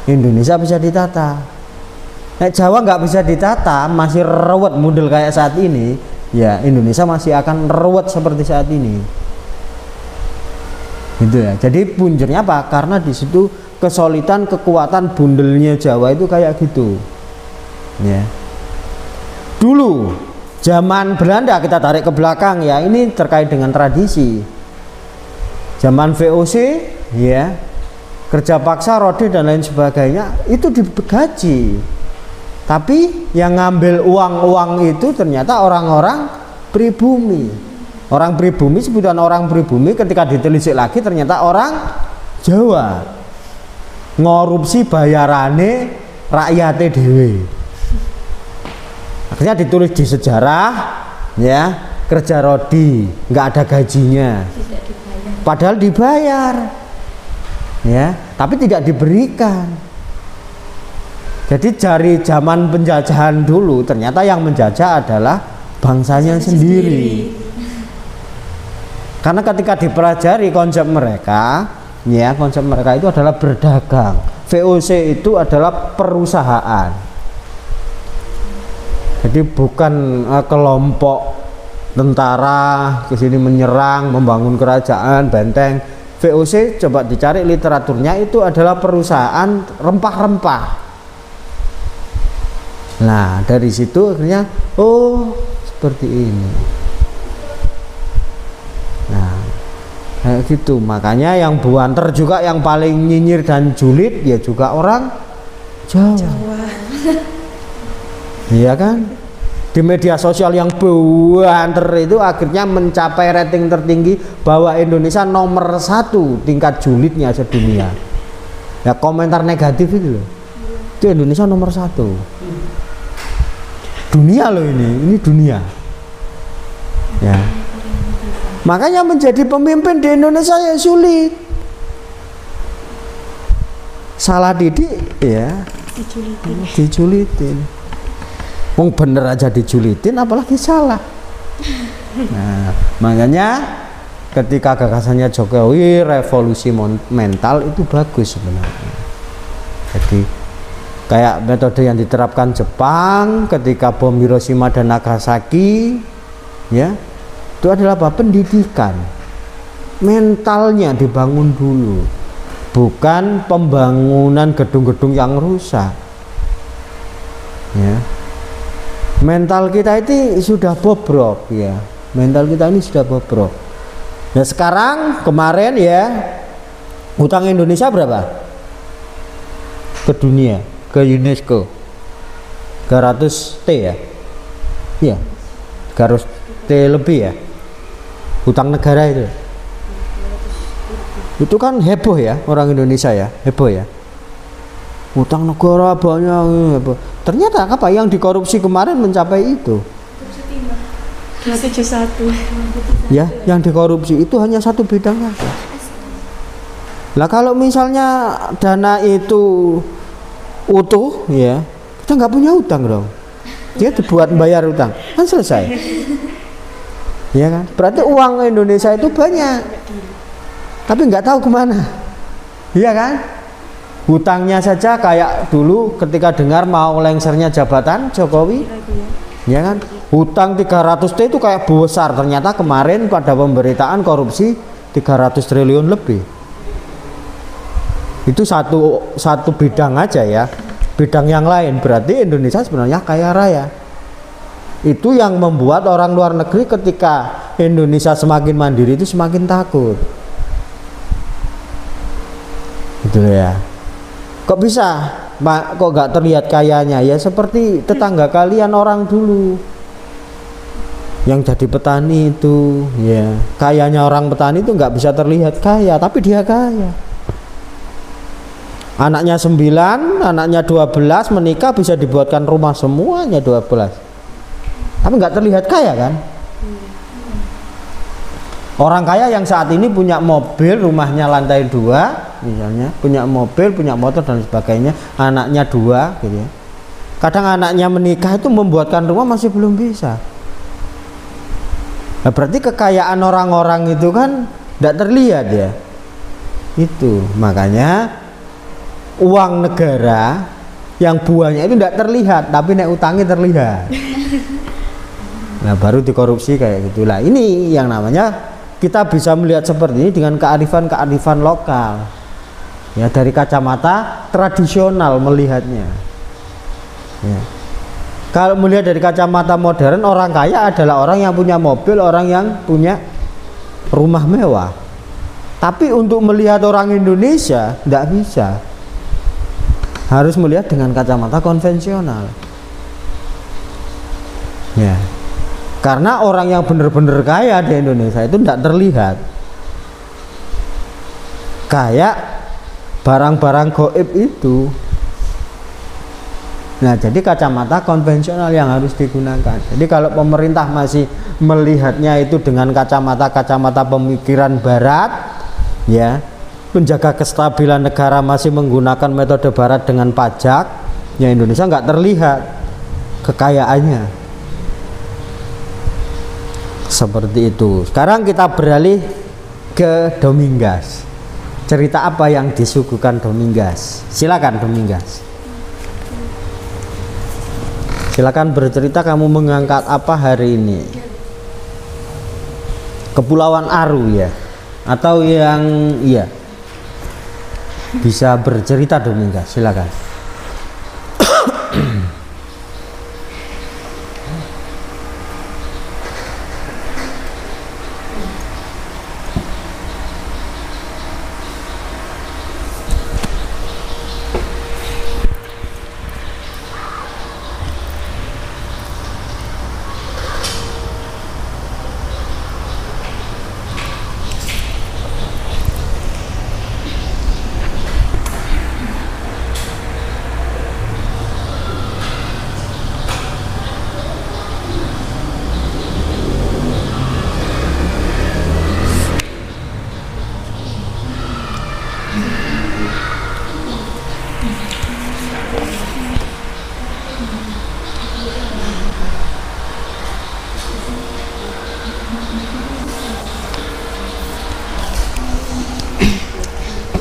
Indonesia bisa ditata. Nek Jawa nggak bisa ditata, masih ruwet model kayak saat ini, ya Indonesia masih akan ruwet seperti saat ini. Gitu ya. Jadi punjernya apa? Karena di situ kesulitan, kekuatan bundelnya Jawa itu kayak gitu. Ya. Dulu zaman Belanda kita tarik ke belakang ya, ini terkait dengan tradisi. Zaman VOC, ya, kerja paksa, rode dan lain sebagainya itu digaji. Tapi yang ngambil uang-uang itu ternyata orang-orang pribumi. Orang pribumi, sebutan orang pribumi ketika ditelisik lagi ternyata orang Jawa. Ngorupsi bayarane rakyate dhewe. Akhirnya ditulis di sejarah, ya, kerja rodi, nggak ada gajinya. Padahal dibayar. Ya, tapi tidak diberikan. Jadi dari zaman penjajahan dulu ternyata yang menjajah adalah bangsanya sendiri. Karena ketika dipelajari konsep mereka, ya, konsep mereka itu adalah berdagang. VOC itu adalah perusahaan. Jadi bukan kelompok tentara ke sini menyerang, membangun kerajaan, benteng. VOC coba dicari literaturnya itu adalah perusahaan rempah-rempah. Nah, dari situ akhirnya oh, seperti ini. Nah, kayak gitu. Makanya yang buanter juga yang paling nyinyir dan julid ya juga orang Jawa. Iya kan? Di media sosial yang buanter itu akhirnya mencapai rating tertinggi bahwa Indonesia nomor 1 tingkat julidnya sedunia. Ya, komentar negatif itu loh. Itu Indonesia nomor 1. Dunia loh ini dunia. Ya. Makanya menjadi pemimpin di Indonesia ya sulit. Salah didik ya dijulitin. Wong bener aja dijulitin apalagi salah. Nah, makanya ketika gagasannya Jokowi revolusi mental itu bagus sebenarnya. Jadi kayak metode yang diterapkan Jepang ketika bom Hiroshima dan Nagasaki, ya, itu adalah apa? Pendidikan. Mentalnya dibangun dulu, bukan pembangunan gedung-gedung yang rusak. Ya. Mental kita itu sudah bobrok, ya. Mental kita ini sudah bobrok. Nah sekarang kemarin ya, utang Indonesia berapa? Ke dunia, ke UNESCO 300 T ya. Iya. 300 T lebih ya. Hutang negara itu. Itu kan heboh ya orang Indonesia ya, heboh ya. Hutang negara banyak, heboh. Ternyata apa yang dikorupsi kemarin mencapai itu. 271. Ya, yang dikorupsi itu hanya satu bidang saja. Lah kalau misalnya dana itu utuh ya, kita nggak punya utang dong. Dia dibuat bayar utang, kan selesai. Ya kan? Berarti uang Indonesia itu banyak, tapi nggak tahu kemana. Iya kan? Hutangnya saja kayak dulu ketika dengar mau lengsernya jabatan Jokowi, ya kan? Hutang 300 T itu kayak besar. Ternyata kemarin pada pemberitaan korupsi 300 triliun lebih. Itu satu bidang aja ya. Bidang yang lain berarti Indonesia sebenarnya kaya raya. Itu yang membuat orang luar negeri ketika Indonesia semakin mandiri itu semakin takut. Gitu ya. Kok bisa Pak, kok gak terlihat kayanya? Ya seperti tetangga kalian orang dulu yang jadi petani itu, ya kayanya orang petani itu nggak bisa terlihat kaya, tapi dia kaya. Anaknya 9, anaknya 12 menikah bisa dibuatkan rumah semuanya 12. Tapi nggak terlihat kaya kan? Orang kaya yang saat ini punya mobil, rumahnya lantai 2 misalnya, punya mobil, punya motor dan sebagainya, anaknya 2 gitu ya. Kadang anaknya menikah itu membuatkan rumah masih belum bisa. Nah, berarti kekayaan orang-orang itu kan tidak terlihat ya. Itu makanya uang negara yang buahnya itu tidak terlihat, tapi nek utangnya terlihat. Nah baru dikorupsi kayak gitulah. Ini yang namanya kita bisa melihat seperti ini dengan kearifan lokal. Ya dari kacamata tradisional melihatnya. Ya. Kalau melihat dari kacamata modern, orang kaya adalah orang yang punya mobil, orang yang punya rumah mewah. Tapi untuk melihat orang Indonesia tidak bisa. Harus melihat dengan kacamata konvensional. Ya. Karena orang yang benar-benar kaya di Indonesia itu tidak terlihat. Kayak barang-barang gaib itu. Nah, jadi kacamata konvensional yang harus digunakan. Jadi kalau pemerintah masih melihatnya itu dengan kacamata pemikiran barat, ya, menjaga kestabilan negara masih menggunakan metode barat dengan pajak, ya Indonesia nggak terlihat kekayaannya. Seperti itu. Sekarang kita beralih ke Domingas. Cerita apa yang disuguhkan Domingas? Silakan Domingas. Silakan bercerita, kamu mengangkat apa hari ini? Kepulauan Aru ya? Atau yang iya? Bisa bercerita Domingas, silakan.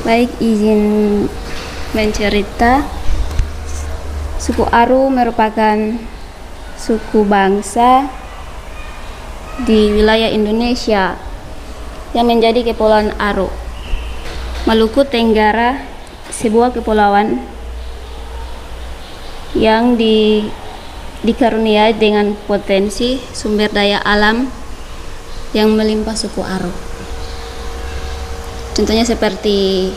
Baik, izin mencerita. Suku Aru merupakan suku bangsa di wilayah Indonesia yang menjadi Kepulauan Aru. Maluku Tenggara, sebuah kepulauan yang dikaruniai dengan potensi sumber daya alam yang melimpah suku Aru. Contohnya seperti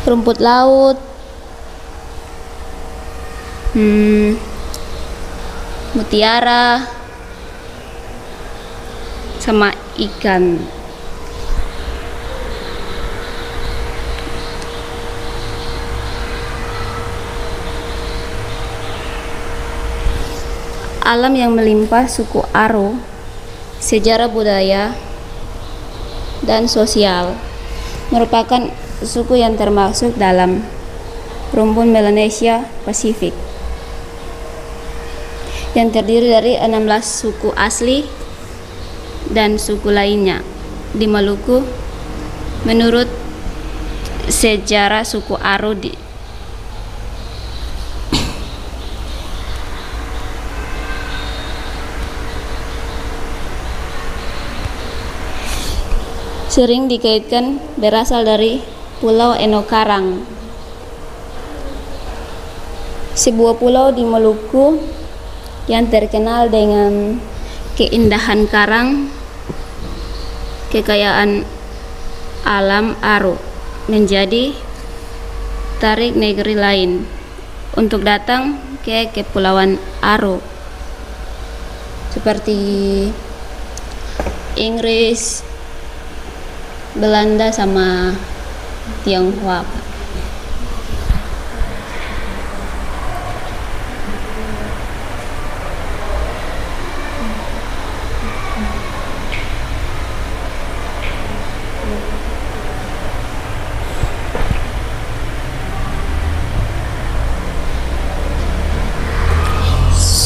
rumput laut, mutiara, sama ikan. Alam yang melimpah suku Aro, sejarah budaya dan sosial, merupakan suku yang termasuk dalam rumpun Melanesia Pasifik yang terdiri dari 16 suku asli dan suku lainnya di Maluku. Menurut sejarah suku Aro sering dikaitkan berasal dari Pulau Enokarang, sebuah pulau di Maluku yang terkenal dengan keindahan karang, kekayaan alam Aro, menjadi tarik negeri lain untuk datang ke Kepulauan Aro seperti Inggris, Belanda sama Tionghoa.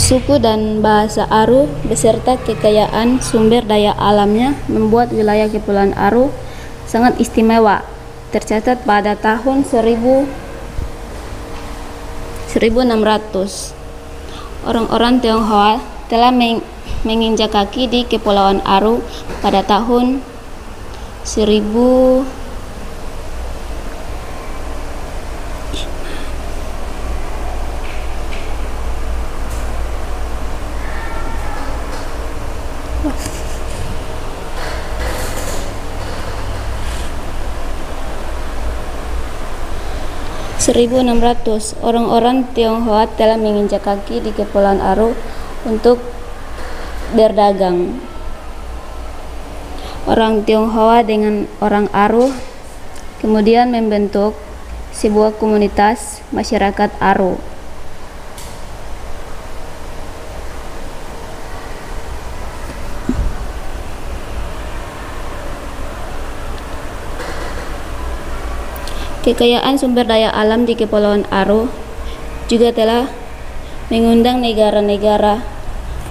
Suku dan bahasa Aro beserta kekayaan sumber daya alamnya membuat wilayah Kepulauan Aro sangat istimewa. Tercatat pada tahun 1600, orang-orang Tionghoa telah menginjak kaki di Kepulauan Aro pada tahun 1000 1600, orang-orang Tionghoa telah menginjak kaki di Kepulauan Aro untuk berdagang. Orang Tionghoa dengan orang Aro kemudian membentuk sebuah komunitas masyarakat Aro. Kekayaan sumber daya alam di Kepulauan Aro juga telah mengundang negara-negara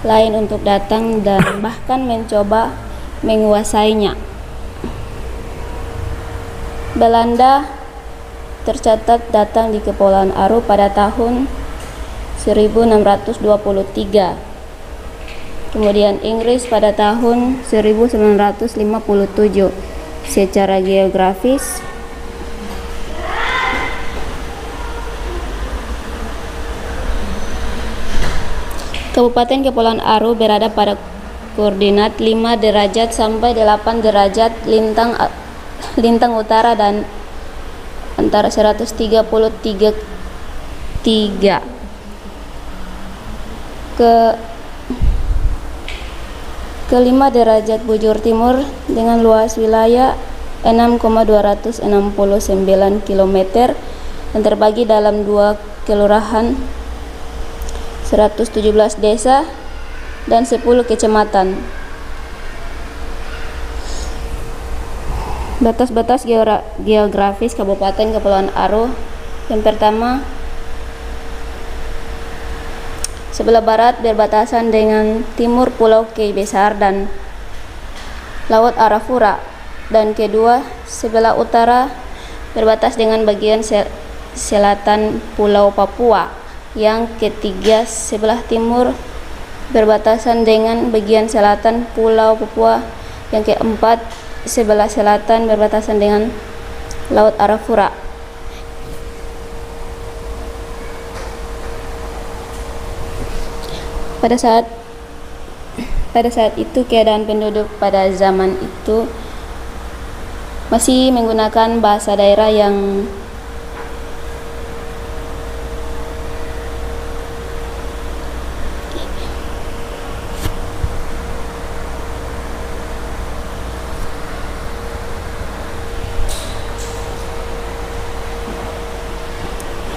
lain untuk datang dan bahkan mencoba menguasainya. Belanda tercatat datang di Kepulauan Aro pada tahun 1623. Kemudian Inggris pada tahun 1957. Secara geografis, Kabupaten Kepulauan Aro berada pada koordinat 5 derajat sampai 8 derajat lintang utara dan antara 133 ke 5 derajat bujur timur dengan luas wilayah 6,269 km yang terbagi dalam 2 kelurahan, 117 desa dan 10 kecamatan. Batas-batas geografis Kabupaten Kepulauan Aro. Yang pertama, sebelah barat berbatasan dengan timur Pulau Kei Besar dan Laut Arafura, dan kedua sebelah utara berbatas dengan bagian selatan Pulau Papua. Yang ketiga sebelah timur berbatasan dengan bagian selatan Pulau Papua. Yang keempat sebelah selatan berbatasan dengan Laut Arafura. Pada saat itu keadaan penduduk pada zaman itu masih menggunakan bahasa daerah yang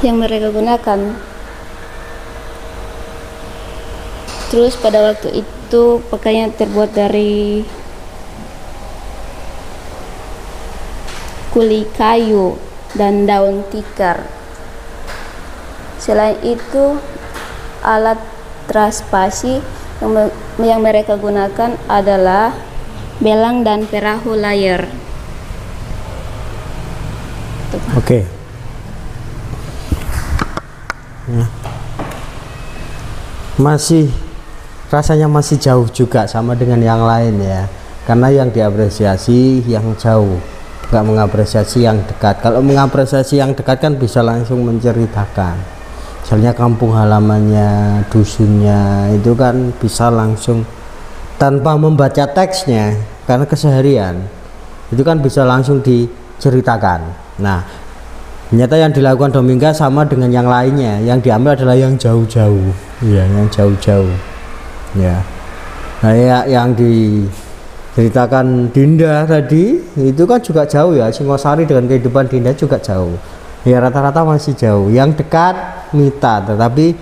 yang mereka gunakan. Terus pada waktu itu pakaian terbuat dari kulit kayu dan daun tikar. Selain itu, alat transportasi yang mereka gunakan adalah belang dan perahu layar. Oke. Ya. Rasanya masih jauh juga sama dengan yang lain ya, karena yang diapresiasi yang jauh, nggak mengapresiasi yang dekat. Kalau mengapresiasi yang dekat kan bisa langsung menceritakan, misalnya kampung halamannya, dusunnya, itu kan bisa langsung tanpa membaca teksnya, karena keseharian itu kan bisa langsung diceritakan. Nah, ternyata yang dilakukan Dominga sama dengan yang lainnya, yang diambil adalah yang jauh-jauh, ya, yang jauh-jauh, ya. Nah, ya, yang diceritakan Dinda tadi itu kan juga jauh ya, Singosari dengan kehidupan Dinda juga jauh. Ya, rata-rata masih jauh. Yang dekat Mita, tetapi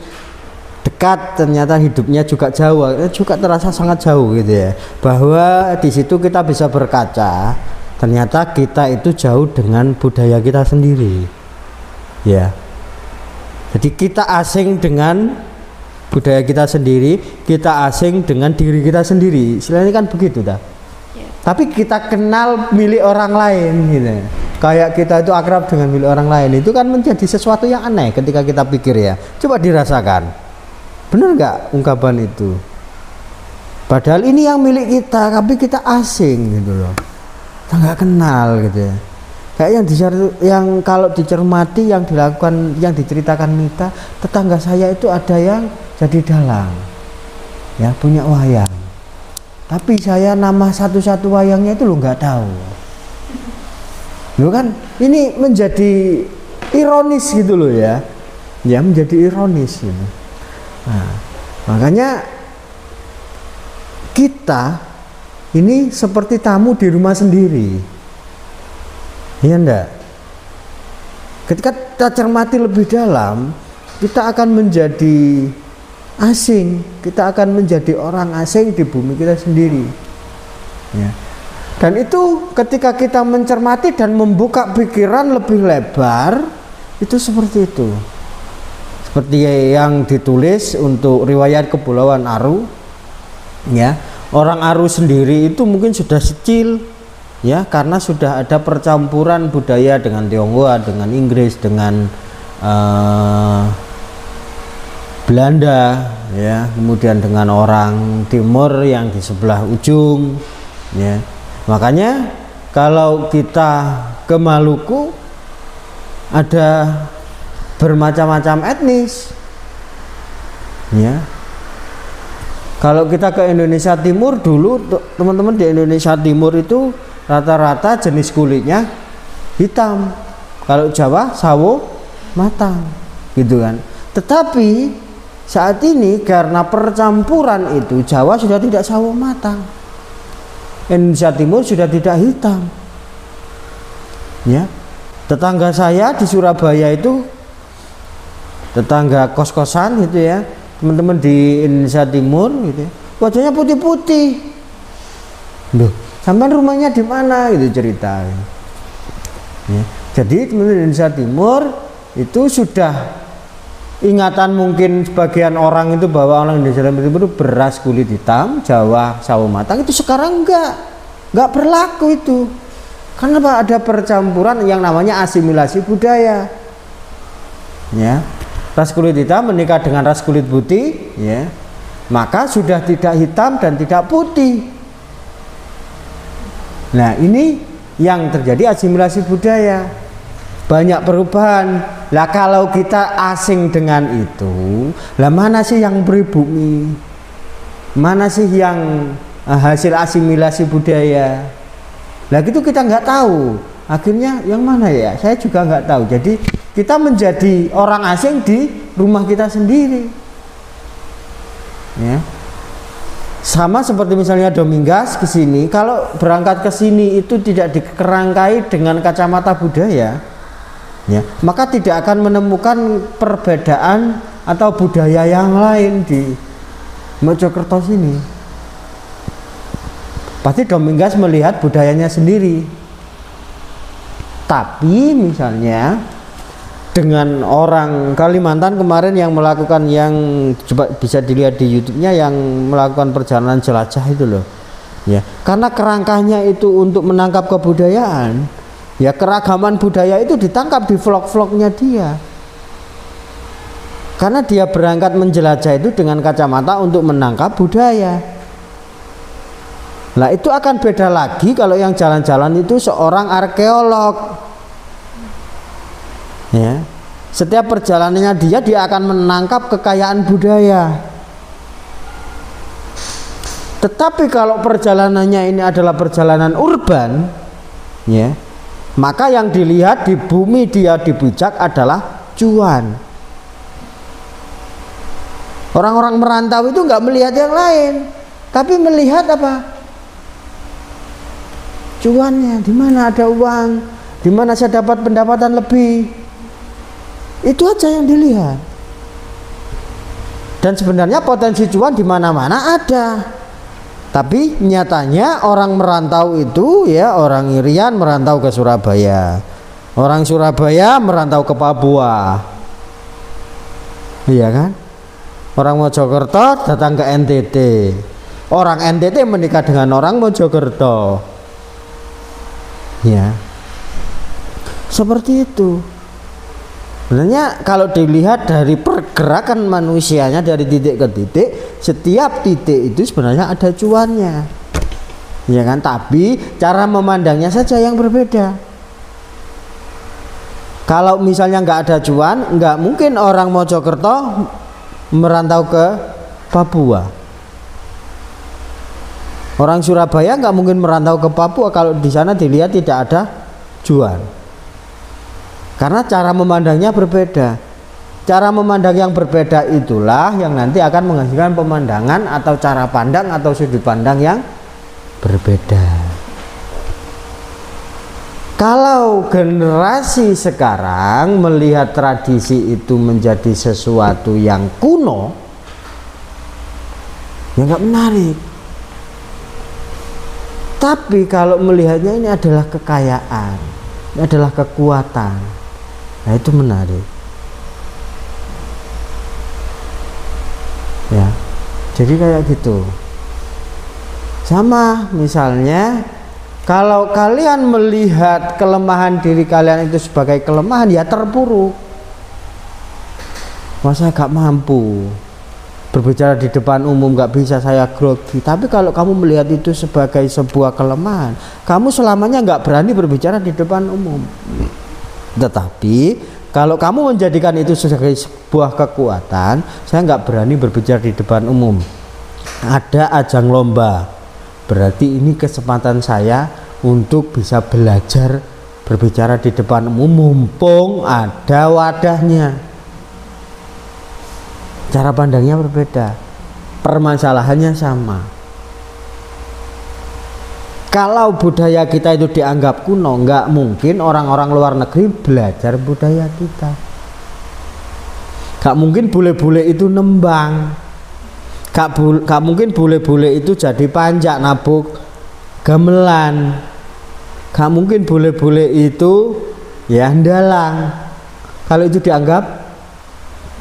dekat ternyata hidupnya juga jauh, juga terasa sangat jauh gitu ya. Bahwa di situ kita bisa berkaca, ternyata kita itu jauh dengan budaya kita sendiri. Ya, jadi kita asing dengan budaya kita sendiri, kita asing dengan diri kita sendiri. Istilahnya kan begitu dah. Tapi kita kenal milik orang lain gitu. Kayak kita itu akrab dengan milik orang lain, itu kan menjadi sesuatu yang aneh ketika kita pikir ya. Coba dirasakan, benar nggak ungkapan itu? Padahal ini yang milik kita, tapi kita asing gitu loh. Kita nggak kenal gitu ya. Kayak yang kalau dicermati yang dilakukan, yang diceritakan Mita, tetangga saya itu ada yang jadi dalang, ya, punya wayang. Tapi saya nama satu-satu wayangnya itu lo nggak tahu. Lo kan ini menjadi ironis gitu loh ya, ya menjadi ironis gitu. Nah, makanya kita ini seperti tamu di rumah sendiri. Iya enggak? Ketika kita cermati lebih dalam, kita akan menjadi asing, kita akan menjadi orang asing di bumi kita sendiri ya. Dan itu ketika kita mencermati dan membuka pikiran lebih lebar, itu seperti itu. Seperti yang ditulis untuk riwayat Kepulauan Aru ya. Orang Aru sendiri itu mungkin sudah secil ya, karena sudah ada percampuran budaya dengan Tionghoa, dengan Inggris, dengan Belanda ya, kemudian dengan orang timur yang di sebelah ujung ya. Makanya kalau kita ke Maluku ada bermacam-macam etnis ya. Kalau kita ke Indonesia Timur dulu, teman-teman, di Indonesia Timur itu rata-rata jenis kulitnya hitam. Kalau Jawa sawo matang gitu kan. Tetapi saat ini karena percampuran itu, Jawa sudah tidak sawo matang, Indonesia Timur sudah tidak hitam ya. Tetangga saya di Surabaya itu, tetangga kos-kosan gitu ya, teman-teman di Indonesia Timur gitu ya, wajahnya putih-putih. Loh, sampai rumahnya di mana gitu cerita ya. Jadi teman-teman di Indonesia Timur itu sudah ingatan mungkin sebagian orang itu bahwa orang Indonesia Timur itu beras kulit hitam, Jawa sawo matang, itu sekarang enggak berlaku itu. Karena ada percampuran yang namanya asimilasi budaya ya. Ras kulit hitam menikah dengan ras kulit putih ya, maka sudah tidak hitam dan tidak putih. Nah, ini yang terjadi asimilasi budaya, banyak perubahan. Lah kalau kita asing dengan itu, lah mana sih yang pribumi, mana sih yang hasil asimilasi budaya? Lah gitu kita nggak tahu, akhirnya yang mana ya, saya juga nggak tahu. Jadi kita menjadi orang asing di rumah kita sendiri ya. Sama seperti misalnya Domingas ke sini, kalau berangkat ke sini itu tidak dikerangkai dengan kacamata budaya ya, maka tidak akan menemukan perbedaan atau budaya yang lain di Mojokerto sini. Pasti Dominguez melihat budayanya sendiri. Tapi misalnya dengan orang Kalimantan kemarin yang melakukan, yang coba bisa dilihat di YouTube-nya, yang melakukan perjalanan jelajah itu loh, ya, karena kerangkanya itu untuk menangkap kebudayaan, ya keragaman budaya itu ditangkap di vlog-vlognya dia. Karena dia berangkat menjelajah itu dengan kacamata untuk menangkap budaya. Nah itu akan beda lagi kalau yang jalan-jalan itu seorang arkeolog. Ya, setiap perjalanannya dia akan menangkap kekayaan budaya. Tetapi kalau perjalanannya ini adalah perjalanan urban, ya, maka yang dilihat di bumi dia dipijak adalah cuan. Orang-orang merantau itu nggak melihat yang lain, tapi melihat apa? Cuannya, di mana ada uang, di mana saya dapat pendapatan lebih. Itu aja yang dilihat. Dan sebenarnya potensi cuan di mana-mana ada. Tapi nyatanya orang merantau itu, ya, orang Irian merantau ke Surabaya, orang Surabaya merantau ke Papua, iya kan? Orang Mojokerto datang ke NTT, orang NTT menikah dengan orang Mojokerto, ya, seperti itu. Sebenarnya kalau dilihat dari pergerakan manusianya dari titik ke titik, setiap titik itu sebenarnya ada cuannya, ya kan? Tapi cara memandangnya saja yang berbeda. Kalau misalnya nggak ada cuan, nggak mungkin orang Mojokerto merantau ke Papua. Orang Surabaya nggak mungkin merantau ke Papua kalau di sana dilihat tidak ada cuan. Karena cara memandangnya berbeda. Cara memandang yang berbeda itulah yang nanti akan menghasilkan pemandangan atau cara pandang atau sudut pandang yang berbeda. Kalau generasi sekarang melihat tradisi itu menjadi sesuatu yang kuno, ya nggak menarik. Tapi kalau melihatnya ini adalah kekayaan, ini adalah kekuatan, nah itu menarik. Ya, jadi kayak gitu. Sama misalnya, kalau kalian melihat kelemahan diri kalian itu sebagai kelemahan, ya terpuruk. Wah, saya gak mampu berbicara di depan umum, gak bisa, saya grogi. Tapi kalau kamu melihat itu sebagai sebuah kelemahan, kamu selamanya gak berani berbicara di depan umum. Tetapi kalau kamu menjadikan itu sebagai sebuah kekuatan, saya gak berani berbicara di depan umum. Ada ajang lomba, berarti ini kesempatan saya untuk bisa belajar berbicara di depan umum, mumpung ada wadahnya. Cara pandangnya berbeda, permasalahannya sama. Kalau budaya kita itu dianggap kuno, nggak mungkin orang-orang luar negeri belajar budaya kita. Nggak mungkin bule-bule itu nembang, gak mungkin bule-bule itu jadi panjak nabuk gamelan, gak mungkin bule-bule itu ya ndalang. Kalau itu dianggap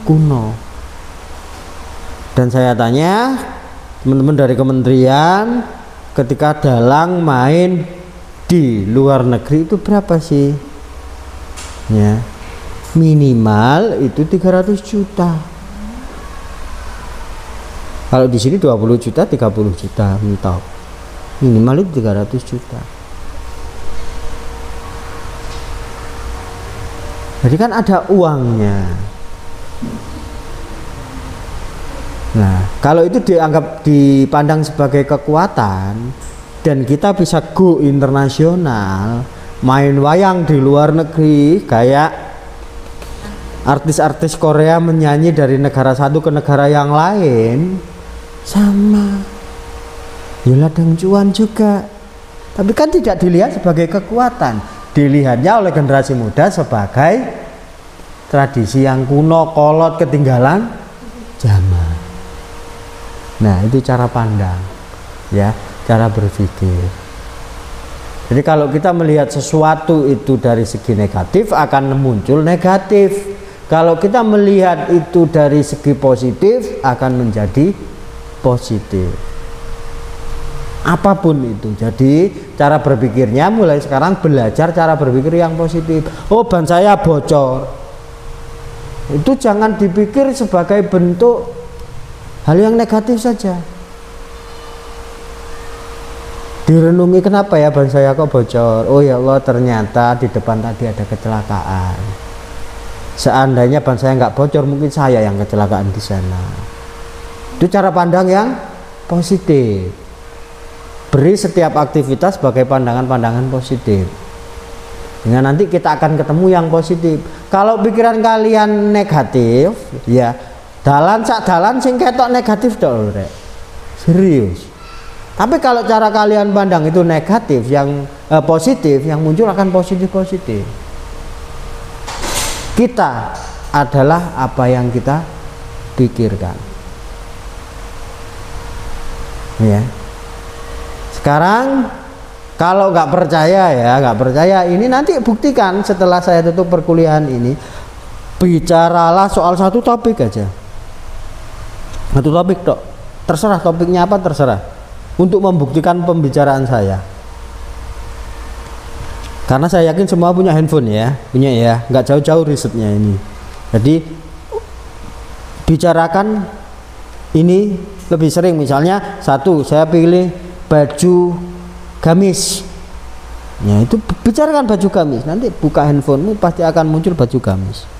kuno. Dan saya tanya teman-teman dari kementerian, ketika dalang main di luar negeri itu berapa sih? Ya, minimal itu 300 juta. Kalau di sini 20 juta, 30 juta mentok. Minimal itu 300 juta. Jadi kan ada uangnya. Nah, kalau itu dipandang sebagai kekuatan dan kita bisa go internasional, main wayang di luar negeri, kayak artis-artis Korea menyanyi dari negara satu ke negara yang lain, sama ya ladang cuan juga. Tapi kan tidak dilihat sebagai kekuatan, dilihatnya oleh generasi muda sebagai tradisi yang kuno, kolot, ketinggalan zaman. Nah, itu cara pandang, ya, cara berpikir. Jadi kalau kita melihat sesuatu itu dari segi negatif akan muncul negatif. Kalau kita melihat itu dari segi positif akan menjadi positif. Apapun itu. Jadi cara berpikirnya mulai sekarang belajar cara berpikir yang positif. Oh, ban saya bocor. Itu jangan dipikir sebagai bentuk hal yang negatif saja. Direnungi, kenapa ya ban saya kok bocor? Oh ya Allah, ternyata di depan tadi ada kecelakaan. Seandainya ban saya nggak bocor, mungkin saya yang kecelakaan di sana. Itu cara pandang yang positif. Beri setiap aktivitas sebagai pandangan-pandangan positif. Dengan nanti kita akan ketemu yang positif. Kalau pikiran kalian negatif, ya dalan sak dalan sing ketok negatif tok, Rek. Serius. Tapi kalau cara kalian pandang itu negatif, yang positif, yang muncul akan positif-positif. Kita adalah apa yang kita pikirkan. Ya. Sekarang kalau nggak percaya ya, nggak percaya, ini nanti buktikan setelah saya tutup perkuliahan ini. Bicaralah soal satu topik aja. Satu topik tok. Terserah topiknya apa, terserah. Untuk membuktikan pembicaraan saya. Karena saya yakin semua punya handphone ya, punya ya, nggak jauh-jauh risetnya ini. Jadi bicarakan ini lebih sering. Misalnya satu, saya pilih baju gamis. Ya, itu bicarakan baju gamis. Nanti buka handphonemu pasti akan muncul baju gamis.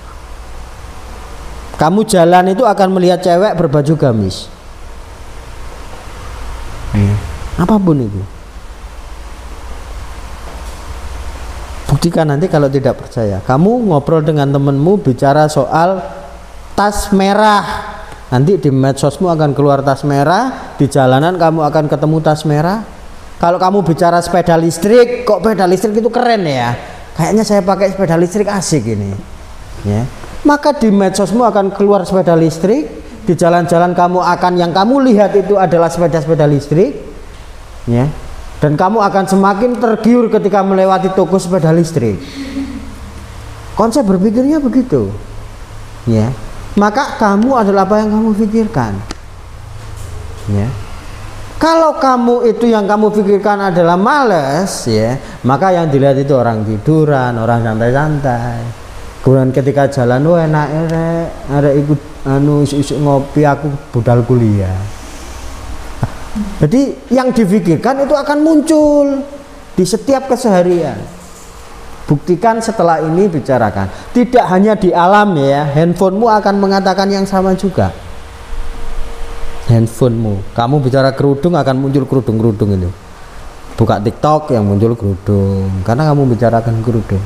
Kamu jalan itu akan melihat cewek berbaju gamis. Apapun itu. Buktikan nanti kalau tidak percaya. Kamu ngobrol dengan temenmu bicara soal tas merah. Nanti di medsosmu akan keluar tas merah. Di jalanan kamu akan ketemu tas merah. Kalau kamu bicara sepeda listrik, kok sepeda listrik itu keren ya? Kayaknya saya pakai sepeda listrik asik ini. Ya. Maka di medsosmu akan keluar sepeda listrik. Di jalan-jalan kamu akan, yang kamu lihat itu adalah sepeda-sepeda listrik. Ya. Dan kamu akan semakin tergiur ketika melewati toko sepeda listrik. Konsep berpikirnya begitu. Ya. Maka kamu adalah apa yang kamu pikirkan. Ya. Kalau kamu itu yang kamu pikirkan adalah males, ya, maka yang dilihat itu orang tiduran, orang santai-santai. Kemudian ketika jalan, wah enak ada ikut isu ngopi, aku budal kuliah. Jadi yang difikirkan itu akan muncul di setiap keseharian. Buktikan setelah ini, bicarakan. Tidak hanya di alam ya, handphonemu akan mengatakan yang sama juga. Handphonemu, kamu bicara kerudung akan muncul kerudung-kerudung itu. Buka TikTok yang muncul kerudung, karena kamu bicarakan kerudung.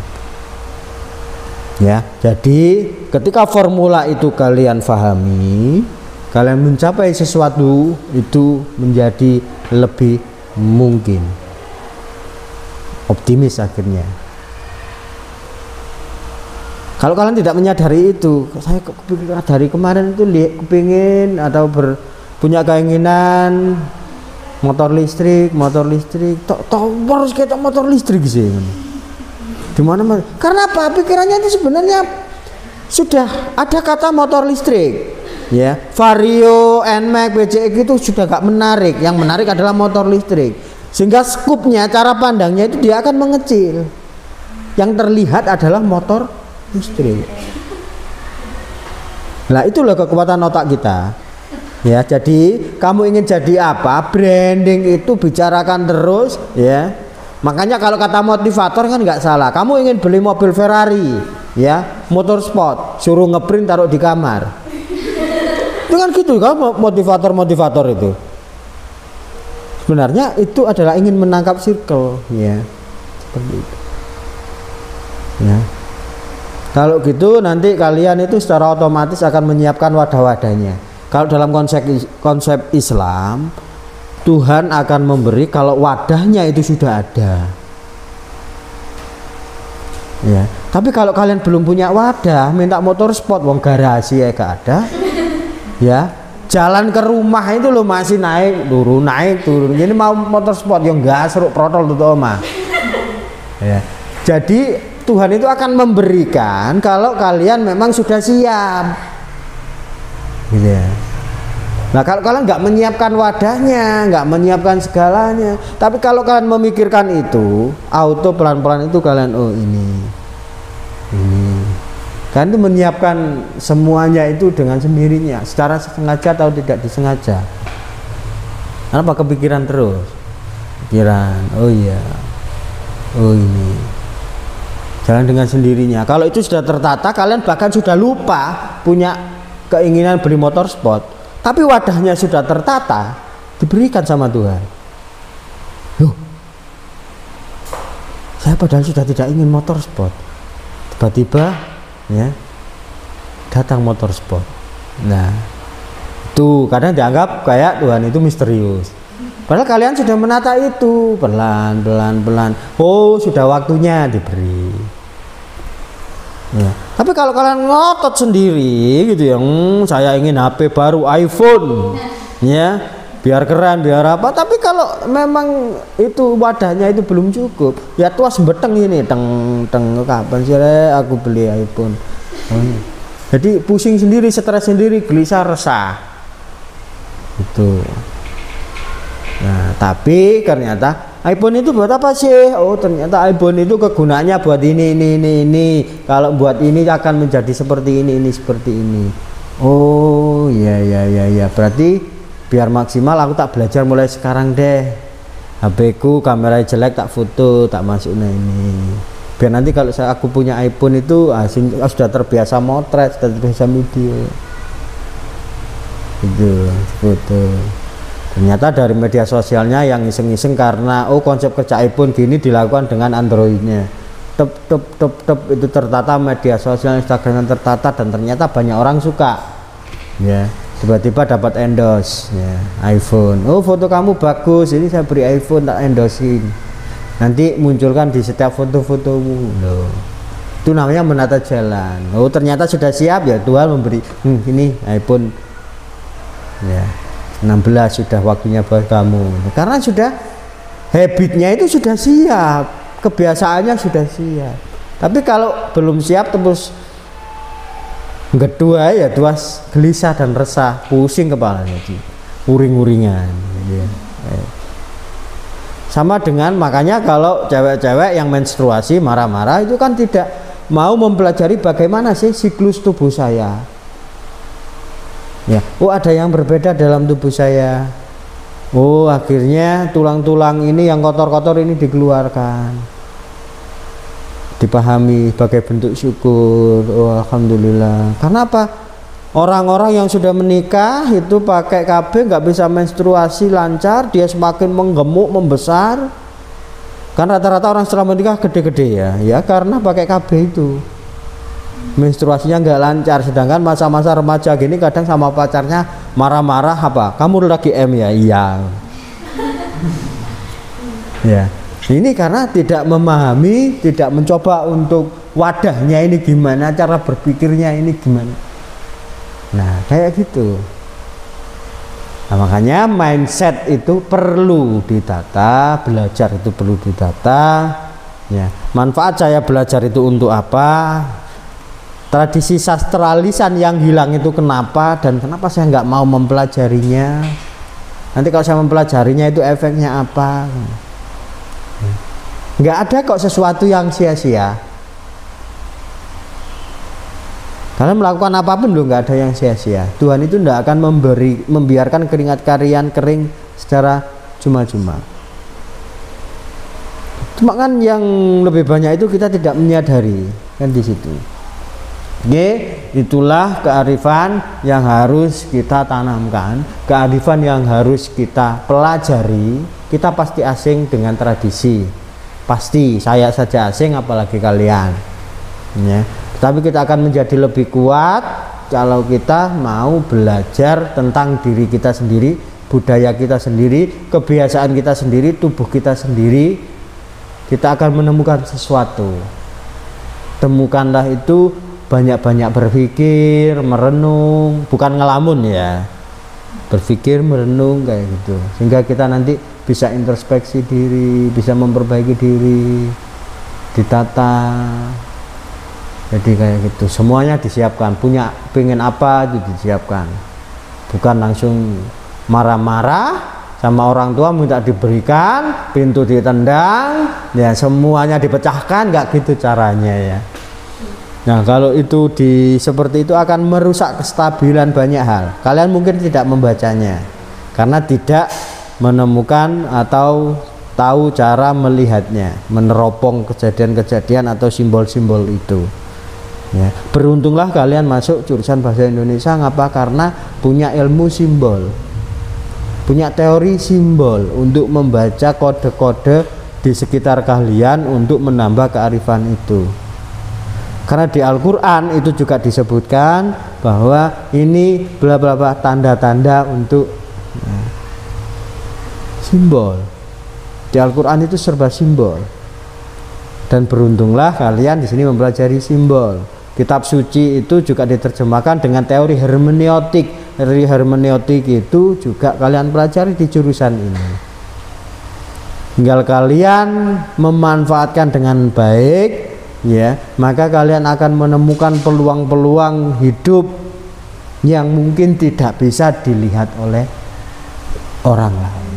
Ya, jadi ketika formula itu kalian pahami, kalian mencapai sesuatu itu menjadi lebih mungkin. Optimis akhirnya. Kalau kalian tidak menyadari itu, saya dari kemarin itu kepingin atau punya keinginan motor listrik, harus kayak motor listrik sih. Dimana? Karena apa? Pikirannya itu sebenarnya sudah ada kata motor listrik. Ya, Vario, NMAX, BCX itu sudah gak menarik. Yang menarik adalah motor listrik. Sehingga skupnya, cara pandangnya itu dia akan mengecil. Yang terlihat adalah motor listrik. Nah, itulah kekuatan otak kita. Ya, jadi kamu ingin jadi apa? Branding itu bicarakan terus, ya. Makanya kalau kata motivator kan nggak salah. Kamu ingin beli mobil Ferrari, ya, motor sport, suruh ngeprint taruh di kamar. Itu kan gitu kan motivator itu. Sebenarnya itu adalah ingin menangkap circle, ya. Seperti itu. Ya. Kalau gitu nanti kalian itu secara otomatis akan menyiapkan wadah-wadahnya. Kalau dalam konsep Islam, Tuhan akan memberi kalau wadahnya itu sudah ada. Ya, tapi kalau kalian belum punya wadah, minta motor sport, wong garasi ya gak ada. Ya, jalan ke rumah itu lo masih naik turun. Jadi mau motor sport yang gas seruk protol tuh omah. Ya, jadi Tuhan itu akan memberikan kalau kalian memang sudah siap. Gitu ya. Nah kalau kalian nggak menyiapkan wadahnya, nggak menyiapkan segalanya, tapi kalau kalian memikirkan itu, auto pelan-pelan itu kalian ini, kalian itu menyiapkan semuanya itu dengan sendirinya, secara sengaja atau tidak disengaja. Kenapa kepikiran terus? Pikiran, oh iya, oh ini, jalan dengan sendirinya. Kalau itu sudah tertata, kalian bahkan sudah lupa punya keinginan beli motor sport. Tapi wadahnya sudah tertata, diberikan sama Tuhan. Loh, saya padahal sudah tidak ingin motor sport. Tiba-tiba, ya, datang motor sport. Nah, itu kadang dianggap kayak Tuhan itu misterius. Padahal kalian sudah menata itu pelan. Oh, sudah waktunya diberi. Ya. Tapi kalau kalian ngotot sendiri gitu ya, saya ingin HP baru iPhone, ya, biar keren, biar apa. Tapi kalau memang itu wadahnya itu belum cukup, ya tuas beteng ini, teng kapan sih aku beli iPhone. Jadi pusing sendiri, stres sendiri, gelisah, resah. Itu. Nah, tapi ternyata iPhone itu buat apa sih? Oh, ternyata iPhone itu kegunaannya buat ini. Kalau buat ini akan menjadi seperti ini, seperti ini. Oh, ya. Berarti biar maksimal aku tak belajar mulai sekarang deh. HP ku kameranya jelek, tak foto, tak masukin ini. Biar nanti kalau aku punya iPhone itu sudah terbiasa motret, sudah terbiasa video. Itu foto. Ternyata dari media sosialnya yang iseng-iseng karena konsep kerja iPhone gini dilakukan dengan Androidnya. Tep itu tertata, media sosial Instagram tertata, dan ternyata banyak orang suka. Ya, tiba-tiba dapat endorse ya, iPhone. Oh, foto kamu bagus, ini saya beri iPhone, tak endorsein. Nanti munculkan di setiap foto-fotomu. Loh. Itu namanya menata jalan. Oh, ternyata sudah siap ya, Tuhan memberi ini iPhone. Ya. 16 sudah waktunya buat kamu, karena sudah habitnya itu sudah siap, kebiasaannya sudah siap. Tapi kalau belum siap terus kedua ya tuas gelisah dan resah, pusing kepalanya, uring-uringan. Sama dengan makanya kalau cewek-cewek yang menstruasi marah-marah itu kan tidak mau mempelajari bagaimana sih siklus tubuh saya. Ya, oh ada yang berbeda dalam tubuh saya. Oh, akhirnya tulang-tulang ini yang kotor-kotor ini dikeluarkan. Dipahami sebagai bentuk syukur. Oh, alhamdulillah. Karena apa? Orang-orang yang sudah menikah itu pakai KB nggak bisa menstruasi lancar, dia semakin menggemuk, membesar. Kan rata-rata orang setelah menikah gede-gede ya karena pakai KB itu. Menstruasinya nggak lancar, sedangkan masa-masa remaja gini kadang sama pacarnya marah-marah apa? Kamu lagi M ya? Iya. Ya. Ini karena tidak memahami, tidak mencoba untuk wadahnya ini gimana, cara berpikirnya ini gimana. Nah, kayak gitu. Nah, makanya mindset itu perlu ditata, belajar itu perlu ditata. Ya. Manfaat saya belajar itu untuk apa? Tradisi sastralisan yang hilang itu kenapa, dan kenapa saya nggak mau mempelajarinya? Nanti kalau saya mempelajarinya itu efeknya apa? Nggak ada kok sesuatu yang sia-sia. Kalian melakukan apapun loh, nggak ada yang sia-sia. Tuhan itu nggak akan membiarkan keringat kalian kering secara cuma-cuma. Cuma kan yang lebih banyak itu kita tidak menyadari kan di situ. Itulah kearifan yang harus kita tanamkan, kearifan yang harus kita pelajari. Kita pasti asing dengan tradisi, pasti saya saja asing apalagi kalian ya. Tapi kita akan menjadi lebih kuat kalau kita mau belajar tentang diri kita sendiri, budaya kita sendiri, kebiasaan kita sendiri, tubuh kita sendiri. Kita akan menemukan sesuatu temukanlah itu banyak-banyak berpikir, merenung, bukan ngelamun ya, berpikir, merenung kayak gitu, sehingga kita nanti bisa introspeksi diri, bisa memperbaiki diri, ditata. Jadi kayak gitu, semuanya disiapkan, pengen apa itu disiapkan, bukan langsung marah-marah sama orang tua minta diberikan, pintu ditendang, ya semuanya dipecahkan, nggak gitu caranya ya. Nah kalau itu seperti itu akan merusak kestabilan banyak hal. Kalian mungkin tidak membacanya karena tidak menemukan atau tahu cara melihatnya, meneropong kejadian-kejadian atau simbol-simbol itu ya. Beruntunglah kalian masuk jurusan bahasa Indonesia, ngapa? Karena punya ilmu simbol, punya teori simbol untuk membaca kode-kode di sekitar kalian untuk menambah kearifan itu. Karena di Al-Quran itu juga disebutkan bahwa ini bla bla bla, tanda-tanda untuk simbol. Di Al-Quran itu serba simbol. Dan beruntunglah kalian di sini mempelajari simbol. Kitab suci itu juga diterjemahkan dengan teori hermeneutik. Teori hermeneutik itu juga kalian pelajari di jurusan ini. Tinggal kalian memanfaatkan dengan baik ya, maka kalian akan menemukan peluang-peluang hidup yang mungkin tidak bisa dilihat oleh orang lain.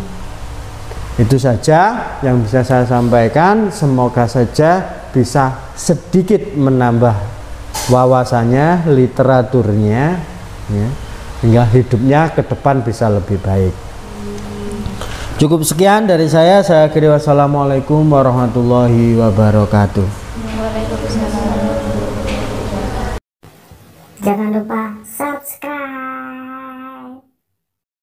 Itu saja yang bisa saya sampaikan. Semoga saja bisa sedikit menambah wawasannya, literaturnya ya, hingga hidupnya ke depan bisa lebih baik. Cukup sekian dari saya. Saya akhiri, wassalamualaikum warahmatullahi wabarakatuh.